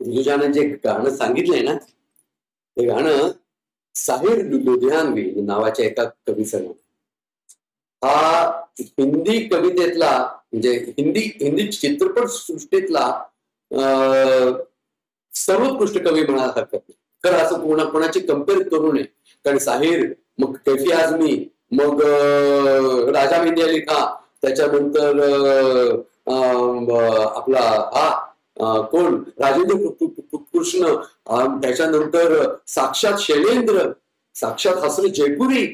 ऋतुजानं जे गाणं सांगितलंय ना, ते गाणं साहिर लुधियानवी नावाच्या एका कवीचं नाव. हा हिंदी कवितेतला म्हणजे हिंदी चित्रपट सृष्टीतला सर्वोत्कृष्ट कवी म्हणायला हरकत नाही. खरं असं कोणाची कम्पेअर करू नये, कारण साहिर, मग कैफी आझमी, मग राजा मेहंदी अली खान, त्याच्यानंतर आपला कोण राजेंद्र कृष्ण, त्याच्यानंतर साक्षात शैलेंद्र, साक्षात हसन जयपुरी,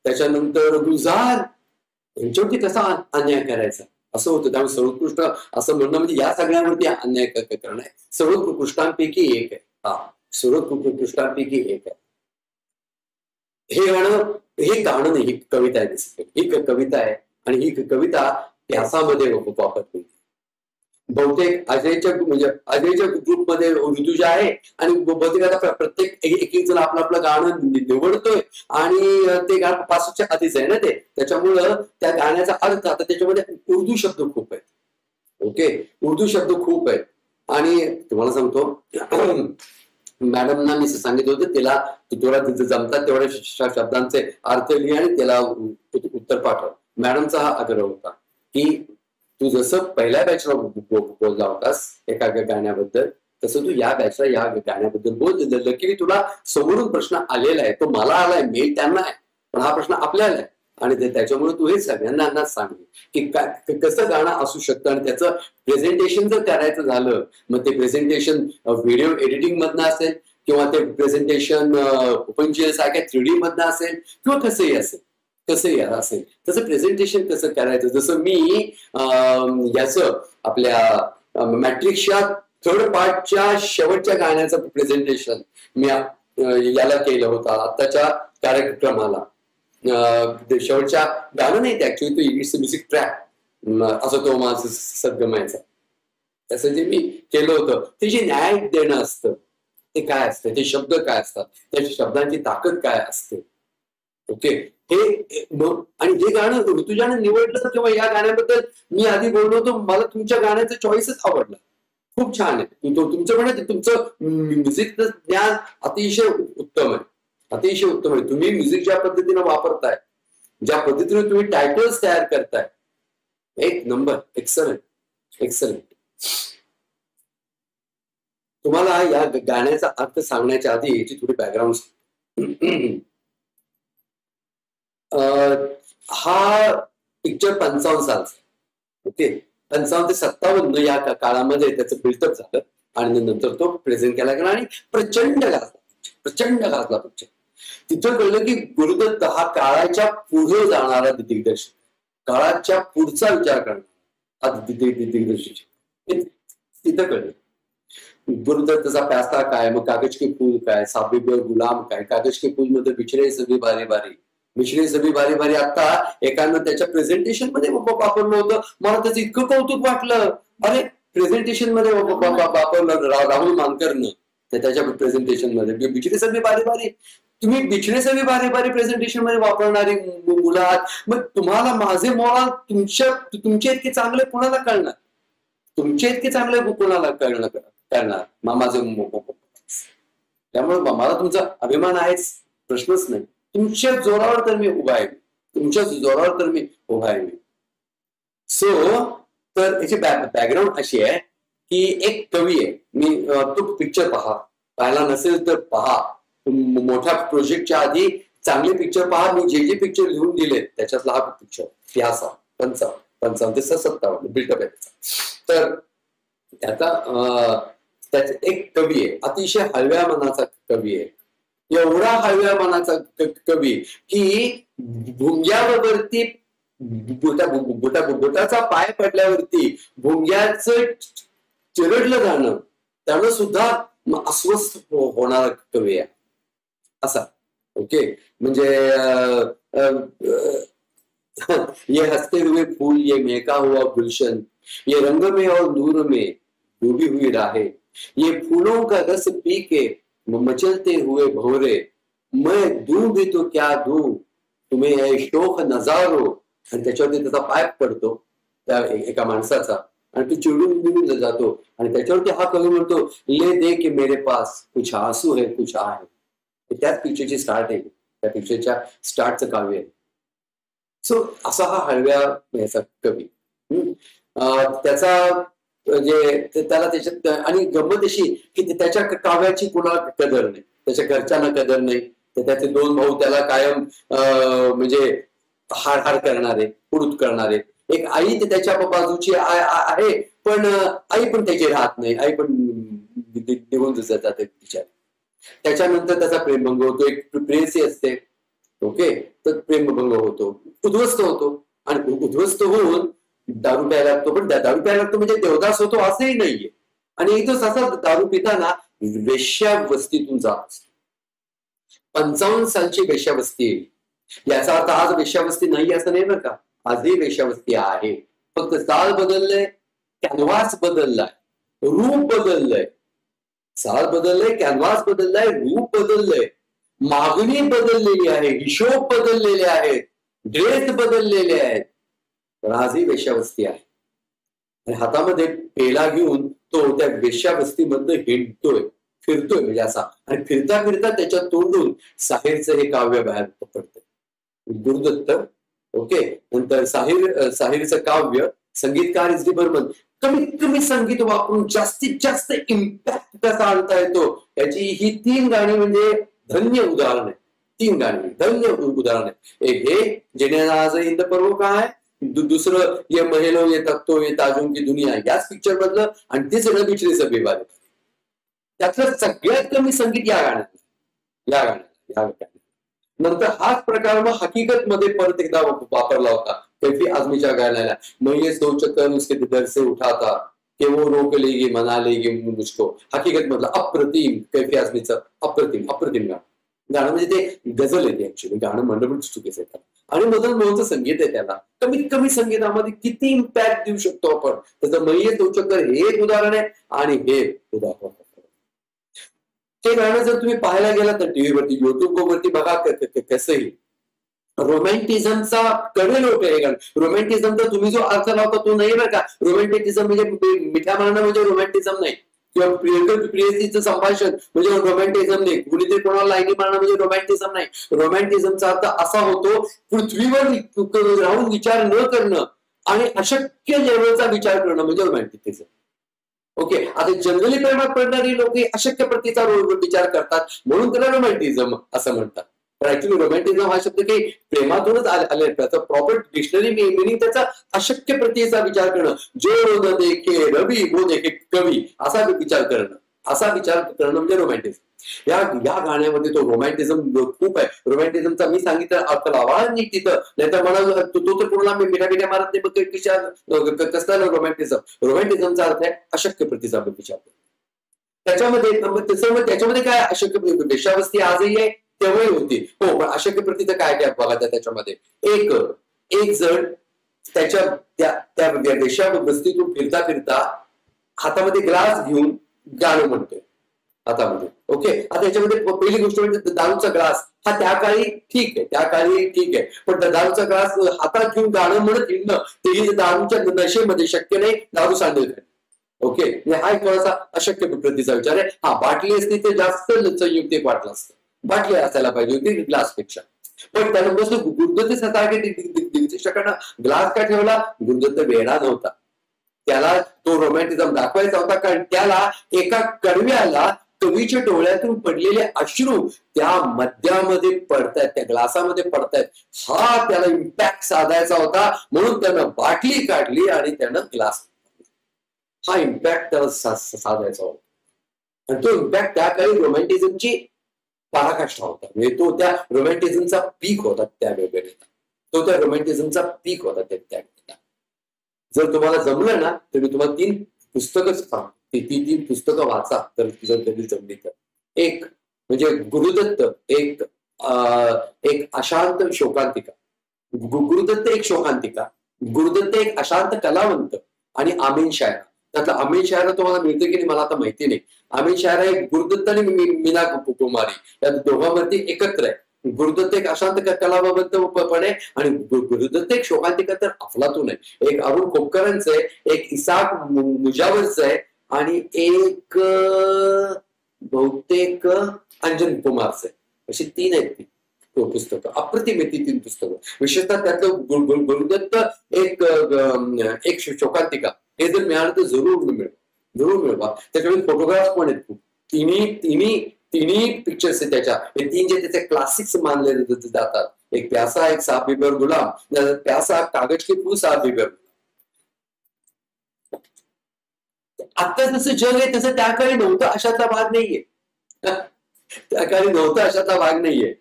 त्याच्यानंतर गुलजार, यांच्यावरती कसा अन्याय करायचा असं होतं. त्यामुळे सर्वोत्कृष्ट असं म्हणणं म्हणजे या सगळ्यांवरती अन्याय करणं आहे. सर्वोत्कृष्टांपैकी एक आहे. सर्वोत्कृष्टांपैकी एक आहे हे गाणं नाही, ही कविता आहे. ही कविता आहे आणि ही कविता प्यासामध्ये वापरते. बहुतेक अजयच्या ग्रुपमध्ये ऋतुजा आहे आणि बहुतेक आता प्रत्येक एक जण आपलं गाणं निवडतोय आणि ते गाणं पासूच्या आधीच आहे ना ते, त्याच्यामुळं त्या गाण्याचा अर्थ आता त्याच्यामध्ये उर्दू शब्द खूप आहेत. ओके, उर्दू शब्द खूप आहेत. आणि तुम्हाला सांगतो, मॅडमना मी सांगितलं होतं तिला जमतात तेवढ्या शब्दांचे अर्थ लिहि आणि त्याला उत्तर पाठव. मॅडमचा हा आग्रह होता की तू जसं पहिल्या बॅचला बोलला होतास एका गाण्याबद्दल, तसं तू या बॅचला या गाण्याबद्दल बोल. लकीली तुला समोरून प्रश्न आलेला आहे, तो मला आलाय, मेल त्यांना आहे, पण हा प्रश्न आपल्याला आहे. आणि त्याच्यामुळे तू हे सगळ्यांना सांग की कसं गाणं असू शकतं. आणि त्याचं प्रेझेंटेशन जर करायचं झालं, मग ते प्रेझेंटेशन व्हिडिओ एडिटिंग मधनं असेल किंवा ते प्रेझेंटेशन ओपनजीएल सारख्या 3D मधनं असेल किंवा कसंही असेल तसं प्रेझेंटेशन कसं करायचं. जसं मी याचं आपल्या मॅट्रिक्सच्या 3rd पार्टच्या शेवटच्या गाण्याचं प्रेझेंटेशन मी याला केलं होतं आत्ताच्या कार्यक्रमाला. शेवटच्या गाणं नाही ते ऍक्च्युली, तो इट्स म्युझिक ट्रॅक असं तो माझं सद्गमायचा. तसं जे मी केलं होतं ते जे न्याय देणं असतं ते काय असतं, ते शब्द काय असतात, त्या शब्दांची ताकद काय असते. ओके, हे आणि जे गाणं ऋतुजानं निवडलं किंवा या गाण्याबद्दल मी आधी बोललो होतो, मला तुमच्या गाण्याचं चॉईसच आवडलं. खूप छान आहे. तुमचं म्हणजे तुमचं म्युझिकचं ज्ञान अतिशय उत्तम आहे, अतिशय उत्तम आहे. तुम्ही म्युझिक ज्या पद्धतीने वापरताय, ज्या पद्धतीने तुम्ही टायटल्स तयार करताय, एक नंबर, एक्सलंट एक्सलंट. तुम्हाला या गाण्याचा अर्थ सांगण्याच्या आधी याची थोडी बॅकग्राऊंड. हा पिक्चर 55 सालचा. ओके, 55 ते 57 या काळामध्ये त्याचं बिल्डअप झालं आणि नंतर तो प्रेझेंट केला गेला आणि प्रचंड गाजला पिक्चर. तिथं कळलं की गुरुदत्त हा काळाच्या पुढे जाणारा दिग्दर्शक, काळाच्या पुढचा विचार करणारा दिग्दर्शक. तिथं कळलं गुरुदत्तचा प्यासा काय, मग कागज के फूल काय, साबिब गुलाम काय, कागज के फूल मध्ये बिछडे सभी बारी बारी आता एकानं त्याच्या प्रेझेंटेशन मध्ये वापरलं होतं. मला त्याचं इतकं कौतुक वाटलं. अरे, प्रेझेंटेशन मध्ये वापरलं राहुल मानकरनं त्याच्या प्रेझेंटेशन मध्ये बिछडे सभी बारी बारी. तुम्ही बिछडे सभी बारी बारी प्रेझेंटेशन मध्ये वापरणारी मुलं आहात, मग तुम्हाला माझे मोराल तुमचे इतके चांगले कोणाला कळणार, तुमचे इतके चांगले कोणाला करणार माझे. त्यामुळे मला तुमचा अभिमान आहेच, प्रश्नच नाही. तुमच्या जोरावर तर मी उभा आहे, तुमच्या जोरावर तर मी उभा आहे. सो तर याची बॅकग्राऊंड अशी आहे की एक कवी आहे. मी तो पिक्चर पाहिला नसेल तर पहा. मोठ्या प्रोजेक्टच्या आधी चांगले पिक्चर पहा. मी जे पिक्चर लिहून दिले त्याच्यातला हा पिक्चर प्यासा 55 ते 57 बिल्डअप आहे त्याचा. तर त्याचा एक कवी आहे, अतिशय हलव्या मनाचा कवी आहे. एवढा हलव्या मनाचा कवी की भुंग्यावरती बोटाचा पाय पडल्यावरती भुंग्याचं चिरडलं जाणं त्यानं सुद्धा अस्वस्थ होणारा कवी आहे असा. ओके, म्हणजे ये हंसते हुए फूल, ये महका हुआ गुलशन, ये रंग में और नूर में डूबी हुई राहें, ये फूलों का रस पी के मचलते हुए भंवरे, मैं दूं भी तो क्या दूं तुम्हें ये शोक नजारो. आणि त्याच्यावरती त्याचा पाय पडतो त्या एका माणसाचा आणि तो चिडून निघून जातो. आणि त्याच्यावरती हा कवी म्हणतो, ले दे के मेरे पास कुछ आंसू है कुछ आ है. त्याच पिक्चरची स्टार्ट आहे, त्या पिक्चरच्या स्टार्टचं काव्य आहे. सो असा हा हळव्या ह्याचा कवी. त्याचा म्हणजे त्याला त्याच्यात आणि गंमत अशी की त्याच्या काव्याची कुणाला कदर नाही, त्याच्या घरच्यांना कदर नाही. तर त्याचे 2 भाऊ त्याला कायम म्हणजे हाड हाड करणारे, पुरुत करणारे. एक आई त्याच्या बाजूची आहे, पण आई पण त्याची राहत नाही, आई पण निघून जाते तिच्या. त्याच्यानंतर त्याचा प्रेमभंग होतो, एक प्रेयसी असते. ओके, तर प्रेमभंग होतो, उद्ध्वस्त होतो आणि उद्ध्वस्त होऊन दारू प्यायला लागतो. पण दारू प्यायला लागतो म्हणजे देवदास होतो असंही नाहीये. आणि इथंच असा दारू पिताना वेश्यावस्तीतून जात असतो. 55 सालची वेश्यावस्ती आहे. याचा अर्थ आज वेश्यावस्ती नाही असं नाही बरं का, आजही वेश्यावस्ती आहे. फक्त चाल बदललंय, कॅनव्हास बदललाय, रूप बदललंय. चाल बदललंय, कॅनव्हास बदललाय, रूप बदललंय, मागणी बदललेली आहे, हिशोब बदललेले आहेत, ड्रेस बदललेले आहेत. पण आजही वेश्यावस्ती आहे. आणि हातामध्ये पेला घेऊन तो त्या वेश्यावस्तीमधनं हिंडतोय, फिरतोय म्हणजे असा. आणि फिरता फिरता त्याच्या तोंडून साहिरचं हे काव्य बाहेर पडतं, गुरुदत्त. ओके, नंतर साहिरचं काव्य, संगीतकार एस डी बर्मन. कमीत कमी संगीत वापरून जास्तीत जास्त इम्पॅक्ट कसा आणता येतो याची ही 3 गाणी म्हणजे धन्य उदाहरण आहे. 3 गाणी धन्य उदाहरण आहे. एक हे जिने आज इंद पर्व काय, दुसरं ये महिलो ये तख्तो ये ताजों की दुनिया, याच पिक्चर मधलं. आणि तिसरं बिचरे सभे बारे. त्यातलं सगळ्यात कमी संगीत या गाण्यात. नंतर हाच प्रकार मग हकीकत मध्ये परत एकदा वापरला होता कैफी आजमीच्या गाण्याला. मैं सो चक्कर उसके दर से उठाता कि वो रोक लेगी मना लेगी मुझको. हकीकत मधलं अप्रतिम कैफी आजमीचं अप्रतिम गाणं म्हणजे ते गझल येते ऍक्च्युली, गाणं म्हणणं पण चुकीचं आहे. आणि मदन मोहनचं संगीत आहे त्याला. कमीत कमी संगीतामध्ये किती इम्पॅक्ट देऊ शकतो आपण. त्याचं मैये सो चक्कर हे एक उदाहरण आहे आणि हे उदाहरण. हे गाणं जर तुम्ही पाहायला गेला तर टीव्हीवरती, युट्यूब वरती बघा कसंही रोमॅन्टिझमचा कडेल होतं हे गाणं. रोमॅन्टिझमचा तुम्ही जो अर्थ लावता तो नाही बरं का. रोमॅन्टिझम म्हणजे मिठ्या मारणं म्हणजे रोमॅन्टिझम नाही, किंवा प्रियसीचं संभाषण म्हणजे रोमॅन्टिझम नाही, कुणीतरी कोणाला लाईनी मारणं म्हणजे रोमॅन्टिझम नाही. रोमॅन्टिझमचा अर्थ असा होतो पृथ्वीवर राहून विचार न करणं आणि अशक्य लेवलचा विचार करणं म्हणजे रोमॅन्टिझम. ओके, आता जनरली प्रेमात पडणारी लोक अशक्य प्रतीचा विचार करतात म्हणून त्याला रोमॅन्टिझम असं म्हणतात. पण ऍक्च्युली रोमॅन्टिझम हा शब्द काही प्रेमातूनच आले. त्याचा प्रॉपर डिक्शनरी मिनिंग त्याचा अशक्य प्रतीचा विचार करणं. जो न देखे रवी वो देखे कवी, असा विचार करणं म्हणजे रोमॅन्टिझम. या गाण्यामध्ये तो रोमॅन्टिझम खूप आहे. रोमॅन्टिझमचा मी सांगितलं अर्थ लावा नीट तिथं, नाहीतर मला तो तर पूर्ण मिठ्या मारत नाही. कसला रोमॅन्टिझम, रोमॅन्टिझमचा अर्थ आहे अशक्य प्रतीचा विचार. त्याच्यामध्ये काय अशक्य वेश्यावस्ती आजही आहे, तेव्हाही होती. हो, पण अशक्य प्रतीचं काय काय बघा त्याच्यामध्ये. एक जण त्या वेश्यावस्तीतून फिरता फिरता हातामध्ये ग्लास घेऊन गाणं म्हणतोय हातामध्ये. ओके, आता याच्यामध्ये पहिली गोष्ट म्हणजे दारूचा ग्लास. हा त्या काळी ठीक आहे, पण दारूचा ग्लास हातात घेऊन गाणं म्हणत हिंडणं तेही दारूच्या नशेमध्ये शक्य नाही, दारू सांडेल. ओके, हा एक थोडासा अशक्य प्रतीचा विचार आहे. हा, बाटली असती ते जास्त संयुक्तिक वाटलं असतं, बाटली असायला पाहिजे होती ग्लासपेक्षा. पण त्याला बसलो गुरुदत्तासारखे दिग्दर्शकांना ग्लास का ठेवला. गुरुदत्त वेडा नव्हता, त्याला तो रोमॅन्टिझम दाखवायचा होता. कारण त्याला एका कडव्याला कवीच्या डोळ्यातून पडलेले अश्रू त्या मद्यामध्ये पडतायत, त्या ग्लासामध्ये पडतायत, हा त्याला इम्पॅक्ट साधायचा होता. म्हणून त्यानं बाटली काढली आणि त्यानं ग्लास, हा इम्पॅक्ट त्याला साधायचा होता. आणि तो इम्पॅक्ट त्या काही रोमॅन्टिझमची पराकाष्ठा होता. म्हणजे तो त्या रोमॅन्टिझमचा पीक होता त्या वेळेला. तो त्या रोमॅन्टिझमचा पीक होता त्या. जर तुम्हाला जमलं ना तर मी तुम्हाला 3 पुस्तकच सांगतो. ती 3 पुस्तकं वाचा तर जर कधी जमली तर. एक म्हणजे गुरुदत्त एक अशांत शोकांतिका. गुरुदत्त एक शोकांतिका, गुरुदत्त एक अशांत कलावंत आणि आमीन शायरा. त्यातला आमीन शायरा तुम्हाला मिळतं की नाही मला आता माहिती नाही. आमीन शायरा एक गुरुदत्त आणि मीना कुमारी या दोघांवरती एकत्र आहे. गुरुदत्त एक अशांत कलाबाबत पण आहे आणि गुरुदत्त एक शोकांतिका तर अफलातून आहे, एक अरुण खोपकरांचं आहे, एक इसाक मुजावरचं आहे आणि एक बहुतेक अंजन कुमारचं आहे. अशी 3 आहेत ती पुस्तकं. अप्रतिम आहे ती 3 पुस्तकं. विशेषतः त्यातलं गुरुदत्त एक शोकांतिका हे जर मिळालं तर जरूर मिळवा. त्याच्यामध्ये फोटोग्राफ पण आहेत खूप. तिन्ही पिक्चर्स आहेत त्याच्या. हे 3 जे त्याचे क्लासिक्स मानले जातात. एक प्यासा, एक साहब बिबर गुलाम. प्यासा, कागज के फूल, साहब बिबर. आता जसं जग आहे तसं त्या काळी नव्हतं अशातला भाग नाहीये. त्या काळी नव्हतं अशातला भाग नाहीये.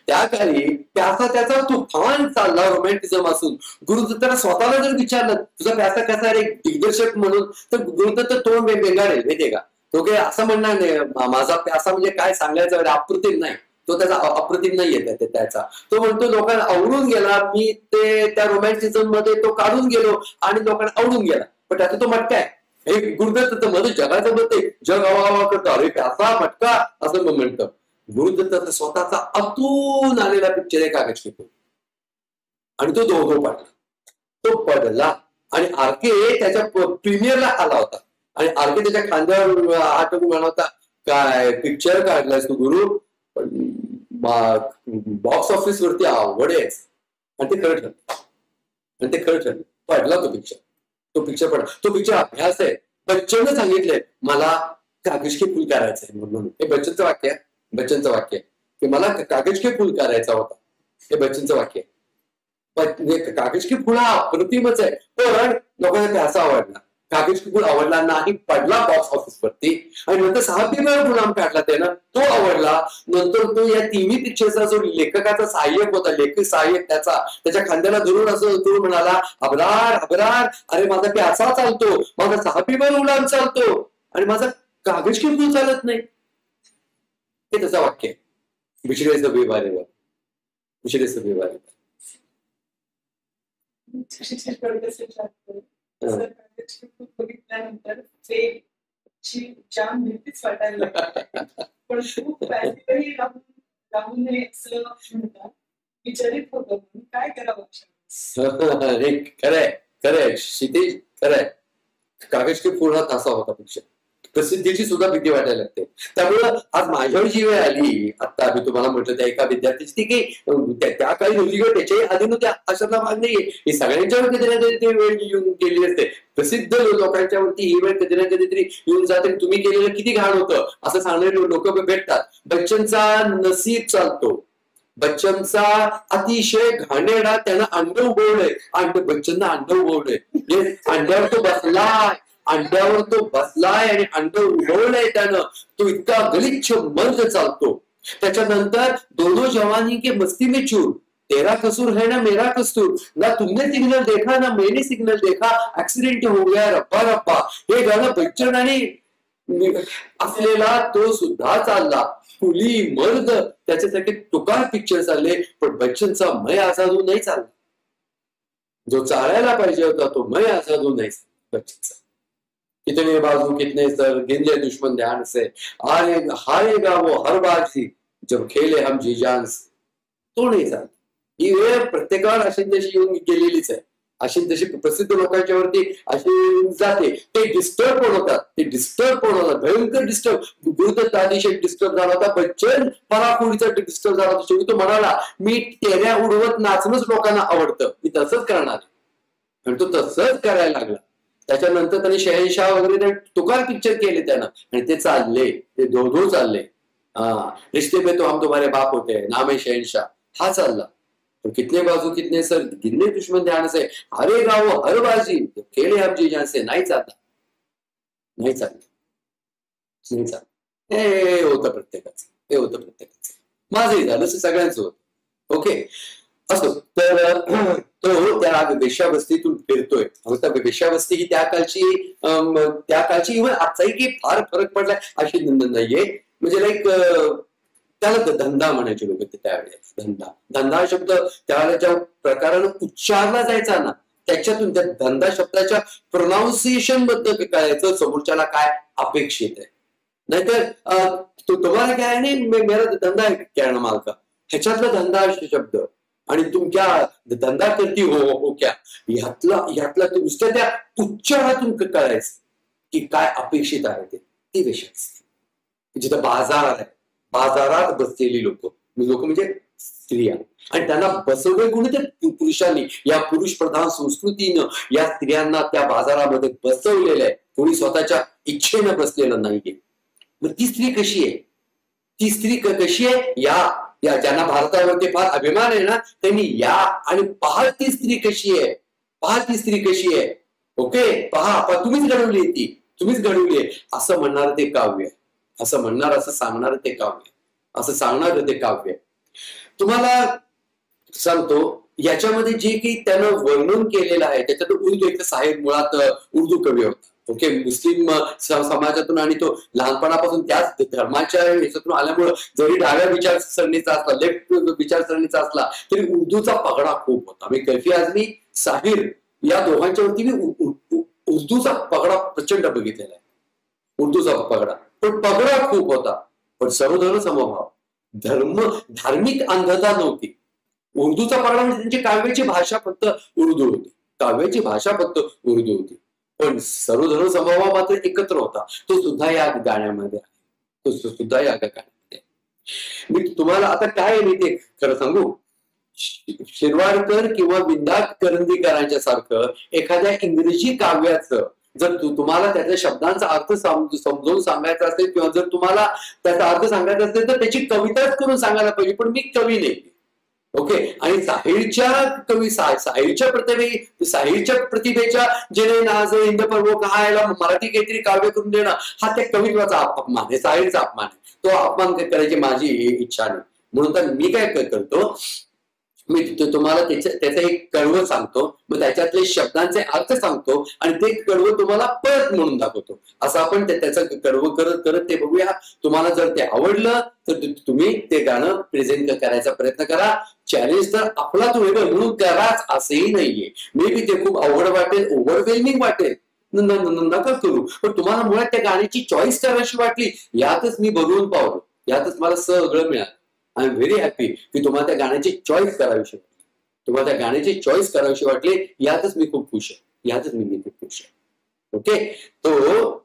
त्या काळी प्यासा त्याचा तुफान चालला रोमॅन्टिझम असून गुरुदत्ताला स्वतःला जर विचारलं तुझा प्यासा कसा आहे दिग्दर्शक म्हणून तर गुरुदत्त तोंड वेगवेगळा माहितीये का. तो काही असं म्हणणार नाही माझा प्यासा म्हणजे काय सांगायचं अप्रतिम नाही. तो त्याचा अप्रतिम नाहीये त्याचा. तो म्हणतो लोकांना आवडून गेला, मी ते त्या रोमॅन्टिझम मध्ये तो काढून गेलो आणि लोकांना आवडून गेला. पण त्याचा तो मटका आहे. हे गुरुदत्त मध्ये जगाचं मत आहे, जग हवा करतो अरे प्यासा मटका असं म्हणतं. गुरुदत्ताचा स्वतःचा आतून आलेला पिक्चर आहे कागज के फूल आणि तो दोघं पडला आणि आरके त्याच्या प्रीमियरला आला होता आणि आरके त्याच्या खांद्यावर हात टाकून म्हणा होता काय पिक्चर काढलायस तू गुरु, बॉक्स ऑफिस वरती आवड आहेच. आणि ते खरं ठरलं. पडला तो पिक्चर पडला. तो पिक्चर अभ्यास आहे. बच्चननं सांगितलंय मला कागज के फूल करायचंय म्हणून. हे बच्चनचं वाक्य की मला कागज के फूल करायचा होता. हे बच्चनचं वाक्य आहे. कागज के फूल हा अप्रतिमच आहे पण लोकांना प्यासा आवडला. कागज के फूल आवडला नाही, पडला बॉक्स ऑफिस वरती आणि नंतर साहब बिबर गुलाम काढला त्यानं, तो आवडला. नंतर तो या तिन्ही पिक्चरचा जो लेखकाचा सहाय्यक होता, लेखक सहाय्यक त्याच्या खांद्याला धरून असं धरून म्हणाला अबरार अरे माझा प्यासा चालतो, माझा साहब बिबर गुलाम चालतो आणि माझा कागज के फूल चालत नाही. हे त्याचं वाक्य आहे. पिछले सभी बारे बघितल्यानंतर जाम भीतीच वाटायला पण खूप राहून विचारित होतं म्हणून काय करावं. खरंय क्षितिज, खरंय. कागज के फूल हा तासा होता पिक्चर. प्रसिद्धीची सुद्धा भीती वाटायला लागते. त्यामुळं आज माझ्यावर जी वेळ आली आता मी तुम्हाला म्हटलं त्या एका विद्यार्थ्याची ती की त्या काळी नव्हती किंवा त्याच्याही आधी नव्हत्या अशातला भाग नाहीये. ही सगळ्यांच्यावर कधी ना कधी वेळ येऊन गेली असते. प्रसिद्ध लोकांच्यावरती ही वेळ कधी ना कधीतरी येऊन जाते. तुम्ही केलेलं किती घाण होतं असं सांगणारे लोक भेटतात. बच्चनचा नसीब चालतो. बच्चनचा अतिशय घाणेरडा त्यानं अंड उगवलंय. बच्चननं अंड उगवलंय. अंड्यावर तो बसलाय आणि अंड उगवलंय त्यानं. तो इतका गलिच्छ मर्द चालतो. त्याच्यानंतर दोनों जवानी के मस्ती में चूर, तेरा कसूर है ना मेरा कसूर, ना तुमने सिग्नल देखा ना मैंने सिग्नल देखा, ऍक्सिडेंट हो गया रब्बा रब्बा. हे गाणं बच्चन आणि असलेला तो सुद्धा चालला. कुली मर्द त्याच्यासाठी तुकार पिक्चर चालले पण बच्चनचा मय आजादू नाही चालला. जो चालायला पाहिजे होता तो मय आजादू नाही बच्चनचा. कितने बाजू कितने सर गिनले दुश्मन ध्यान से, हारेगा वो हर बाजी जब खेले हम जी जान से. तो नाही चालला. ही वेळ प्रत्येकावर अशी तशी येऊन गेलेलीच आहे. अशी तशी प्रसिद्ध लोकांच्या वरती अशी जाते. ते डिस्टर्ब होतात. भयंकर डिस्टर्ब. गुरुदत्त अतिशय डिस्टर्ब झाला होता. बच्चन पराकोडीचा डिस्टर्ब झाला होता. शेवटी तो म्हणाला मी तेऱ्या उडवत नाचणंच लोकांना आवडतं, मी तसंच करणार. आणि तो तसंच करायला लागला. त्याच्यानंतर त्यांनी शहनशाह वगैरे तुकार पिक्चर केले त्यानं आणि ते चालले. ते दोघं चालले. रिश्ते में तो हम तुम्हारे बाप होते, नाम है शहनशाह हा चालला. कितने बाजू कितने सर गिनले दुश्मन ध्यान से, हारेगा वो हर बाजी खेळे हम जी जान से. नाही चाललं. हे होतं प्रत्येकाचं. माझंही झालं माझं होतं. ओके असो. तर तो त्या वेश्यावस्तीतून फिरतोय. वेश्यावस्ती ही त्या काळची इव्हन आजचाही काही फार फरक पडलाय अशी नाहीये. म्हणजे लाईक त्याला धंदा म्हणायचे लोक त्यावेळेस. धंदा शब्द त्यावेळेला ज्या प्रकारानं उच्चारला जायचा ना त्याच्यातून त्या धंदा शब्दाच्या प्रोनाऊन्सिएशन बद्दल कळायचं समोरच्याला काय अपेक्षित आहे. नाहीतर तुम्हाला काय नाही मेरा धंदा है कहना माल का. ह्याच्यातला धंदा शब्द आणि तुमच्या धंदा करती हो क्या ह्यातला नुसत्या त्या उच्चारातून कळायचं की काय अपेक्षित आहे ती वेश्या असते. जिथं बाजार आहे, बाजारात बसलेली लोक म्हणजे स्त्रिया, आणि त्यांना बसवलं कोणी ते पुरुषांनी. या पुरुष प्रधान संस्कृतीनं या स्त्रियांना त्या बाजारामध्ये बसवलेलं आहे, कोणी स्वतःच्या इच्छेनं बसलेलं नाहीये. मग ती स्त्री कशी आहे? ती स्त्री कशी आहे? या ज्यांना भारतावरती फार अभिमान आहे ना, त्यांनी या आणि पहा ती स्त्री कशी आहे, पहा ती स्त्री कशी आहे. ओके, पहा तुम्हीच घडवली ती, तुम्हीच घडवली आहे असं म्हणणार ते काव्य आहे. असं म्हणणार, असं सांगणार ते काव्य, असं सांगणार ते काव्य. तुम्हाला सांगतो याच्यामध्ये जे काही त्यानं वर्णन केलेलं आहे त्याच्यात उर्दू, एक साहेब मुळात उर्दू कवी होता. ओके, मुस्लिम समाजातून आणि तो लहानपणापासून त्याच धर्माच्या ह्याच्यातून आल्यामुळं जरी डाव्या विचारसरणीचा असला, लेफ्ट विचारसरणीचा असला, तरी उर्दूचा पगडा खूप होता. मी कैफी आझमी, साहिर या दोघांच्यावरती मी उर्दूचा पगडा प्रचंड बघितलेला आहे. उर्दूचा पगडा, पण पगडा खूप होता. पण सर्वधर्म समभाव, धार्मिक अंधता नव्हती. उर्दूचा पगडा म्हणजे त्यांची काव्याची भाषा फक्त उर्दू होती, काव्याची भाषा फक्त उर्दू होती. पण सर्वधर्म समभाव मात्र एकत्र होता. तो सुद्धा या गाण्यामध्ये आहे, तो सुद्धा या गाण्यामध्ये. मी तुम्हाला आता काय मी ते खरं सांगू, शिरवाडकर किंवा विंदा करंदीकरांच्या सारखं एखाद्या इंग्रजी काव्याचं जर तुम्हाला त्याच्या शब्दांचा अर्थ समजावून सांगायचा असेल, किंवा जर तुम्हाला त्याचा अर्थ सांगायचा असेल, तर त्याची कविताच करून सांगायला पाहिजे. पण मी कवी नाही. ओके, आणि साहिरच्या प्रतिभेच्या जेणे नाज इंद पर्व कहायला मराठी काहीतरी काव्य करून देणं हा त्या कवित्वाचा अपमान आहे, साहिरचा अपमान आहे. तो अपमान करायची माझी इच्छा नाही. म्हणून तर मी काय करतो, मी तुम्हाला त्याचं एक कडवं सांगतो, मग त्याच्यातले शब्दांचे अर्थ सांगतो आणि ते कडवं तुम्हाला परत म्हणून दाखवतो. असं आपण त्याचं कडवं करत करत ते बघूया. तुम्हाला जर ते आवडलं तर तुम्ही ते गाणं प्रेझेंट करायचा प्रयत्न करा. चॅलेंज तर आपला तुम्ही म्हणून कराच असंही नाहीये. मे बी ते खूप अवघड वाटेल, ओव्हरवेल्मिंग वाटेल, नका करू. पण तुम्हाला मुळात त्या गाण्याची चॉईस करायची वाटली, यातच मी भरवून पावलो, यातच मला सगळं मिळालं. आय एम व्हेरी हॅपी की तुम्हाला त्या गाण्याची चॉईस करावीशी वाटली, तुम्हाला त्या गाण्याची चॉईस करावीशी वाटली, यातच मी खूप खुश आहे, यातच मी खूप खुश आहे. ओके, तो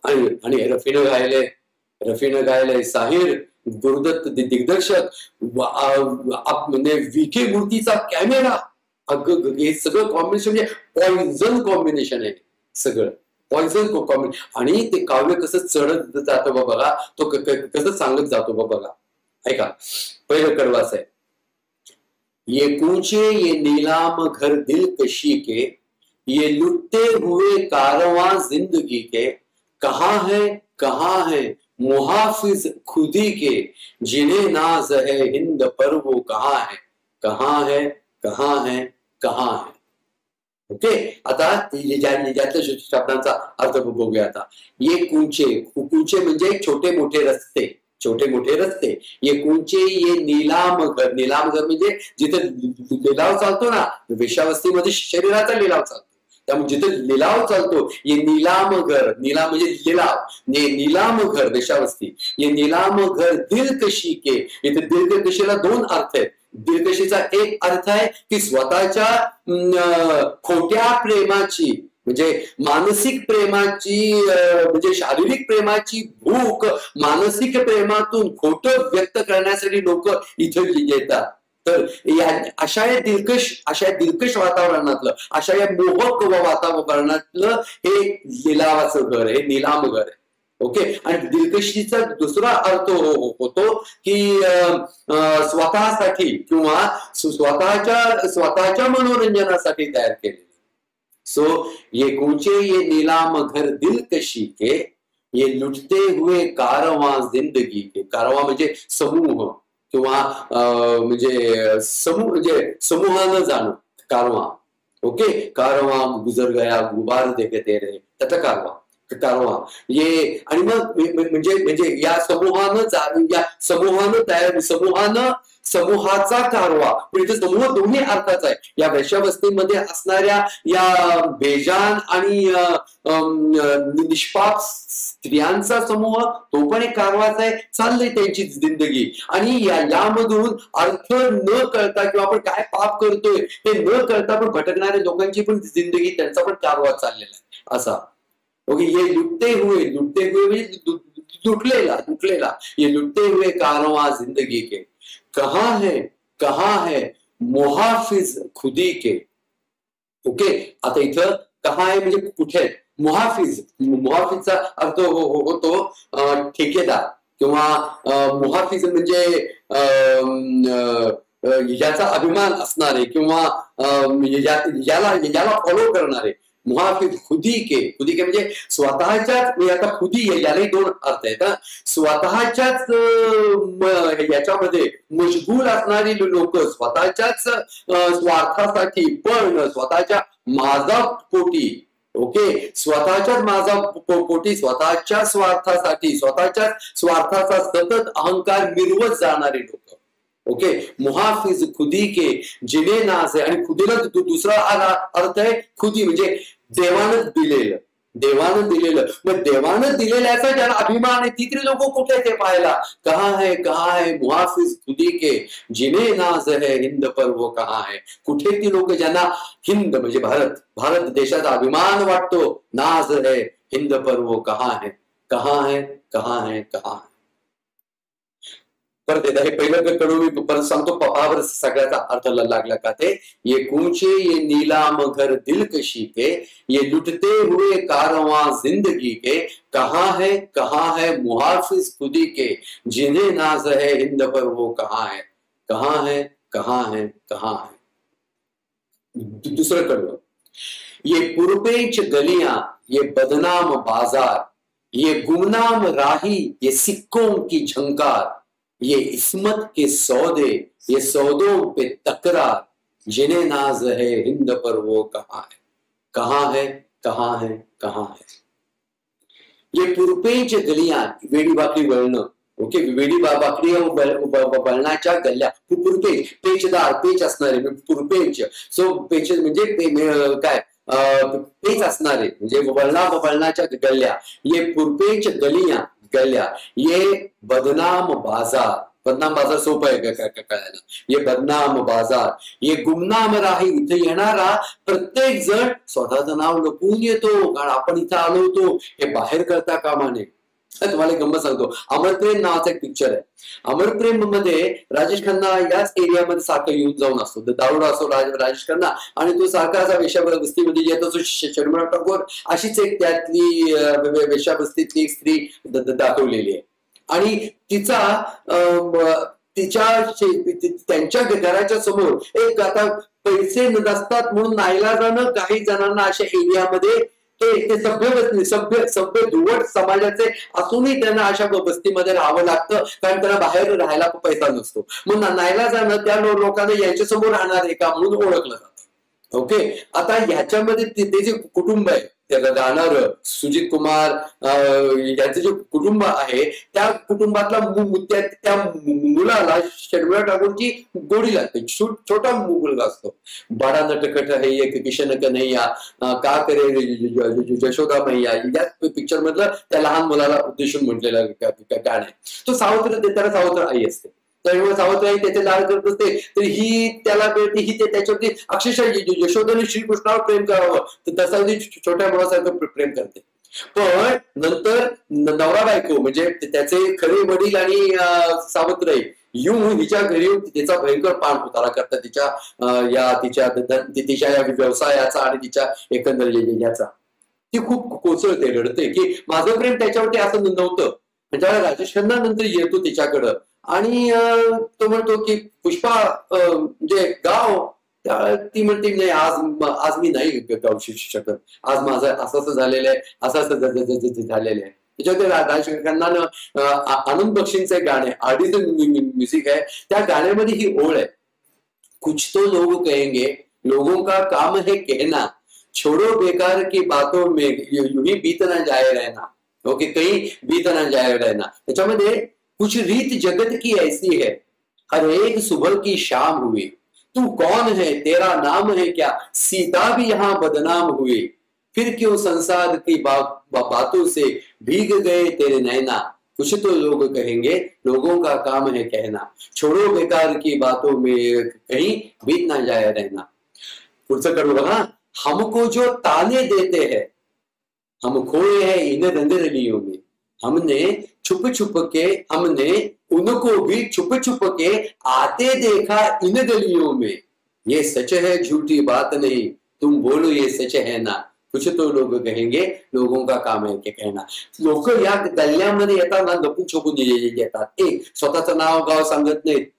आणि रफीनं गायलंय साहिर, गुरुदत्त दिग्दर्शक, म्हणजे विखे मूर्तीचा कॅमेरा, हे सगळं कॉम्बिनेशन म्हणजे पॉइझन कॉम्बिनेशन आहे, सगळं पॉइझन कॉम्बिनेशन. आणि ते काव्य कसं चढत जातं बघा, तो कसं सांगत जातो बघा. ऐका, पहिलं कडवाच आहे. ये कूचे ये नीलाम घर दिल कशी के, ये लुटते हुए कारवां जिंदगी के, कहाँ है मुहाफिज खुदी के, जिन्हें नाज है हिंद पर वो कहाँ है, कहाँ है, कहाँ है, कहाँ है. ओके, आता ज्यातल्या शब्दांचा अर्थ बघूया. आता ये कूचे म्हणजे छोटे मोठे रस्ते, छोटे मोठे रस्ते. ये कूचे ये नीलाम घर म्हणजे जिथे लिलाव चालतो ना, वेश्यावस्तीमध्ये शरीराचा लिलाव चालतो, त्यामुळे जिथे लिलाव चालतो, ये नीलाम घर, नीलाम म्हणजे लिलाव, नीलाम घर वेश्यावस्ती. ये नीलाम घर दिलकशी के, इथे दिलकशीला दोन अर्थ आहेत. दिलकशीचा एक अर्थ आहे की स्वतःच्या खोट्या प्रेमाची, म्हणजे मानसिक प्रेमाची, म्हणजे शारीरिक प्रेमाची भूक मानसिक प्रेमातून खोटं व्यक्त करण्यासाठी लोक इथे येतात. तर अशा या दिलकश वातावरणातलं, अशा या मोहक वातावरणातलं हे लिलावाचं घर आहे, नीलाम घर आहे. ओके, आणि दिलकशीचा दुसरा अर्थ होतो की स्वतःसाठी किंवा स्वतःच्या मनोरंजनासाठी तयार केले. सो ये कूचे ये नीलाम घर दिलकशी के, ये लुटते हुए कारवां जिंदगी के. कारवां म्हणजे समूह किंवा म्हणजे समूहानं जाणं, कारवां. ओके, कारवां गुजर गया गुबार देखते रहे, त्याचा कारवां ये. आणि मग म्हणजे या समूहानं समूहाचा कारवा, पण इथे समूह दोन्ही अर्थाचा आहे. या वेश्यावस्तीमध्ये असणाऱ्या या बेजान आणि निष्पाप स्त्रियांचा समूह तो पण एक कारवाचा आहे. चाललंय त्यांची जिंदगी आणि यामधून अर्थ न कळता किंवा आपण काय पाप करतोय ते न कळता पण भटकणाऱ्या लोकांची पण जिंदगी, त्यांचा पण कारवा चाललेला आहे असा. ओके, ये लुटते हुए म्हणजे लुटलेला ये लुटते हुए कारवा जिंदगी के, कहाँ है मुहाफिज खुदी के. ओके, आता इथं कहा आहे म्हणजे कुठे. मुहाफिजचा अर्थ होतो ठेकेदार किंवा मुहाफिज म्हणजे याचा अभिमान असणारे किंवा याला फॉलो करणारे. मुहाफिज खुदी के म्हणजे स्वतःच्याच, आता खुदी यालाही दोन अर्थ आहेत. स्वतःच्याच याच्यामध्ये मशगूल असणारी लोक स्वतःच्याच स्वार्थासाठी, पण स्वतःच्या माझा पोटी, ओके, स्वतःच्याच माझा पोटी, स्वतःच्या स्वार्थासाठी, स्वतःच्याच स्वार्थाचा सतत अहंकार मिरवत जाणारी लोक. ओके, मुहाफिज खुदी के जिने नाज आहे. आणि खुदीला दुसरा अर्थ आहे खुदी म्हणजे देवानं दिलेलं. मग देवानं दिलेल्याचा ज्याला अभिमान आहे ती तरी लोक कुठे ते पाहायला. कहा है मुहाफिज खुदी के जिने नाज है हिंद पर वो कहा है. कुठे ती लोक ज्यांना हिंद म्हणजे भारत देशाचा अभिमान वाटतो. नाज है हिंद पर वो कहा है. परत एकदा हे पहिलं कडू मी परत सांगतो, पपावर सगळ्याचा अर्थ लागला का ते. ये कूचे ये नीलाम घर दिलकशी के, ये लुटते हुए कारवां जिंदगी के, कहाँ है मुहाफिज खुदी के जिन्हें नाज है हिंद पर वो कहाँ है. दुसरं कडवं, ये पुरपेच गलियां, ये बदनाम बाजार, ये गुमनाम राही, ये सिक्कों की झंकार, ये इस्मत के सौदे, ये सौदों पे तकरार, जिन्हें नाज है हिंद पर वो कहाँ है. ये पुरपेच गलियां, वेडी बाकडी वळणं. ओके, वेडी बाकडी वळणाच्या गल्ल्या. पेचदार, पेच असणारे पुरपेच. सो पेच म्हणजे काय पेच असणारे म्हणजे वळणाच्या गल्ल्या. ये पुरपेच गल्ल्या, ये बदनाम बाजार सोपं आहे कळायला. ये बदनाम बाजार, ये गुमनाम राही. इथे येणारा प्रत्येक जण स्वतःचं नाव लपवून येतो, कारण आपण इथं आलो होतो हे बाहेर करता कामा नये. तुम्हाला एक गंमत सांगतो. अमरप्रेम नावाचा एक पिक्चर आहे. अमरप्रेम मध्ये राजेश खन्ना याच एरियामध्ये सारखं येऊन जाऊन असतो. दारुडा असतो राजेश खन्ना आणि तो सारखा असा वेश्यावस्तीमध्ये येत असतो. शर्मिळा टागोर अशीच एक त्यातली वेश्यावस्तीतली एक स्त्री दाखवलेली आहे आणि त्यांच्या घराच्या समोर एक आता पैसे नसतात म्हणून नाईलाजानं काही जणांना अशा एरियामध्ये ते सभ्य धुवट समाजाचे असूनही त्यांना अशा वस्तीमध्ये राहावं लागतं, कारण त्यांना बाहेर राहायला पैसा नसतो. मग नाईलाजानं त्या लोकांना यांच्या समोर राहणार आहे का म्हणून ओळखलं जातं. ओके, आता ह्याच्यामध्ये ते जे कुटुंब आहे त्याला राहणार सुजित कुमार यांचं जे कुटुंब आहे त्या कुटुंबातला त्या मुलाला शर्मिळा टागोरची गोडी लागते. छोटा मुलगा असतो. बडा नटखट है एक किशन कन्हैया, का करे यशोदा मैया, या पिक्चर मधलं त्या लहान मुलाला उद्देशून म्हटलेलं गाणं आहे. तो त्याला सावत्र आई असते. तर सावत्र आई त्याचे लाड करत असते, तर ही त्याला मिळते, ही त्याच्यावरती अक्षरशः यशोदाने श्रीकृष्णावर प्रेम करावं तर तसा छोट्या मुलासारखं प्रेम करते. पण नंतर नवरा बायको म्हणजे त्याचे खरे वडील आणि सावत्र आई येऊन हिच्या घरी तिचा भयंकर पाण उतारा करतात तिच्या या व्यवसायाचा आणि तिच्या एकंदर याचा. ती खूप कोसळते, रडते की माझं प्रेम त्याच्यावरती असं नव्हतं. ज्यावेळेला राजेश खन्ना नंतर येतो तिच्याकडं आणि तो म्हणतो की पुष्पा म्हणजे गाव, ती म्हणते नाही आज मी नाही गाऊ शकत, आज माझं असं झालेलं आहे, असं झालेलं आहे. त्याच्यामध्ये राजेश खन्नानं आनंद बक्षींचं गाणं आडीचं म्युझिक आहे. त्या गाण्यामध्ये ही ओळ आहे, कुछ तो लोग कहेंगे लोगों का काम है कहना, छोड़ो बेकार की बातों में यूं ही बीत ना जाए रहना. ओके, कहीं बीत ना जाए रहना. त्याच्यामध्ये कुछ रीत जगत की ऐसी है, हर एक सुबह की शाम हुई। तू कौन है, तेरा नाम है क्या, सीता भी यहाँ बदनाम हुई। फिर क्यों संसार की बातों से भीग गए तेरे नैना। कुछ तो लोग कहेंगे, लोगों का काम है कहना। छोड़ो बेकार की बातों में कहीं बीत ना जाए रहना। पुढचं कडू बघा, हमको जो ताने देते हैं, हम खोए हैं इन रंगरलियों में। हमने छुप छुप के, हमने उनको भी छुप छुप के आते देखा इन गलियों में। ये सच है झूठी बात नहीं, तुम बोलो ये सच है ना। कुछ तो लोग कहेंगे, लोगों का काम आहे की कहना। लोक या गल्ल्यामध्ये येताना लपून छपून येतात, एक स्वतःचं नाव गाव सांगत नाहीत।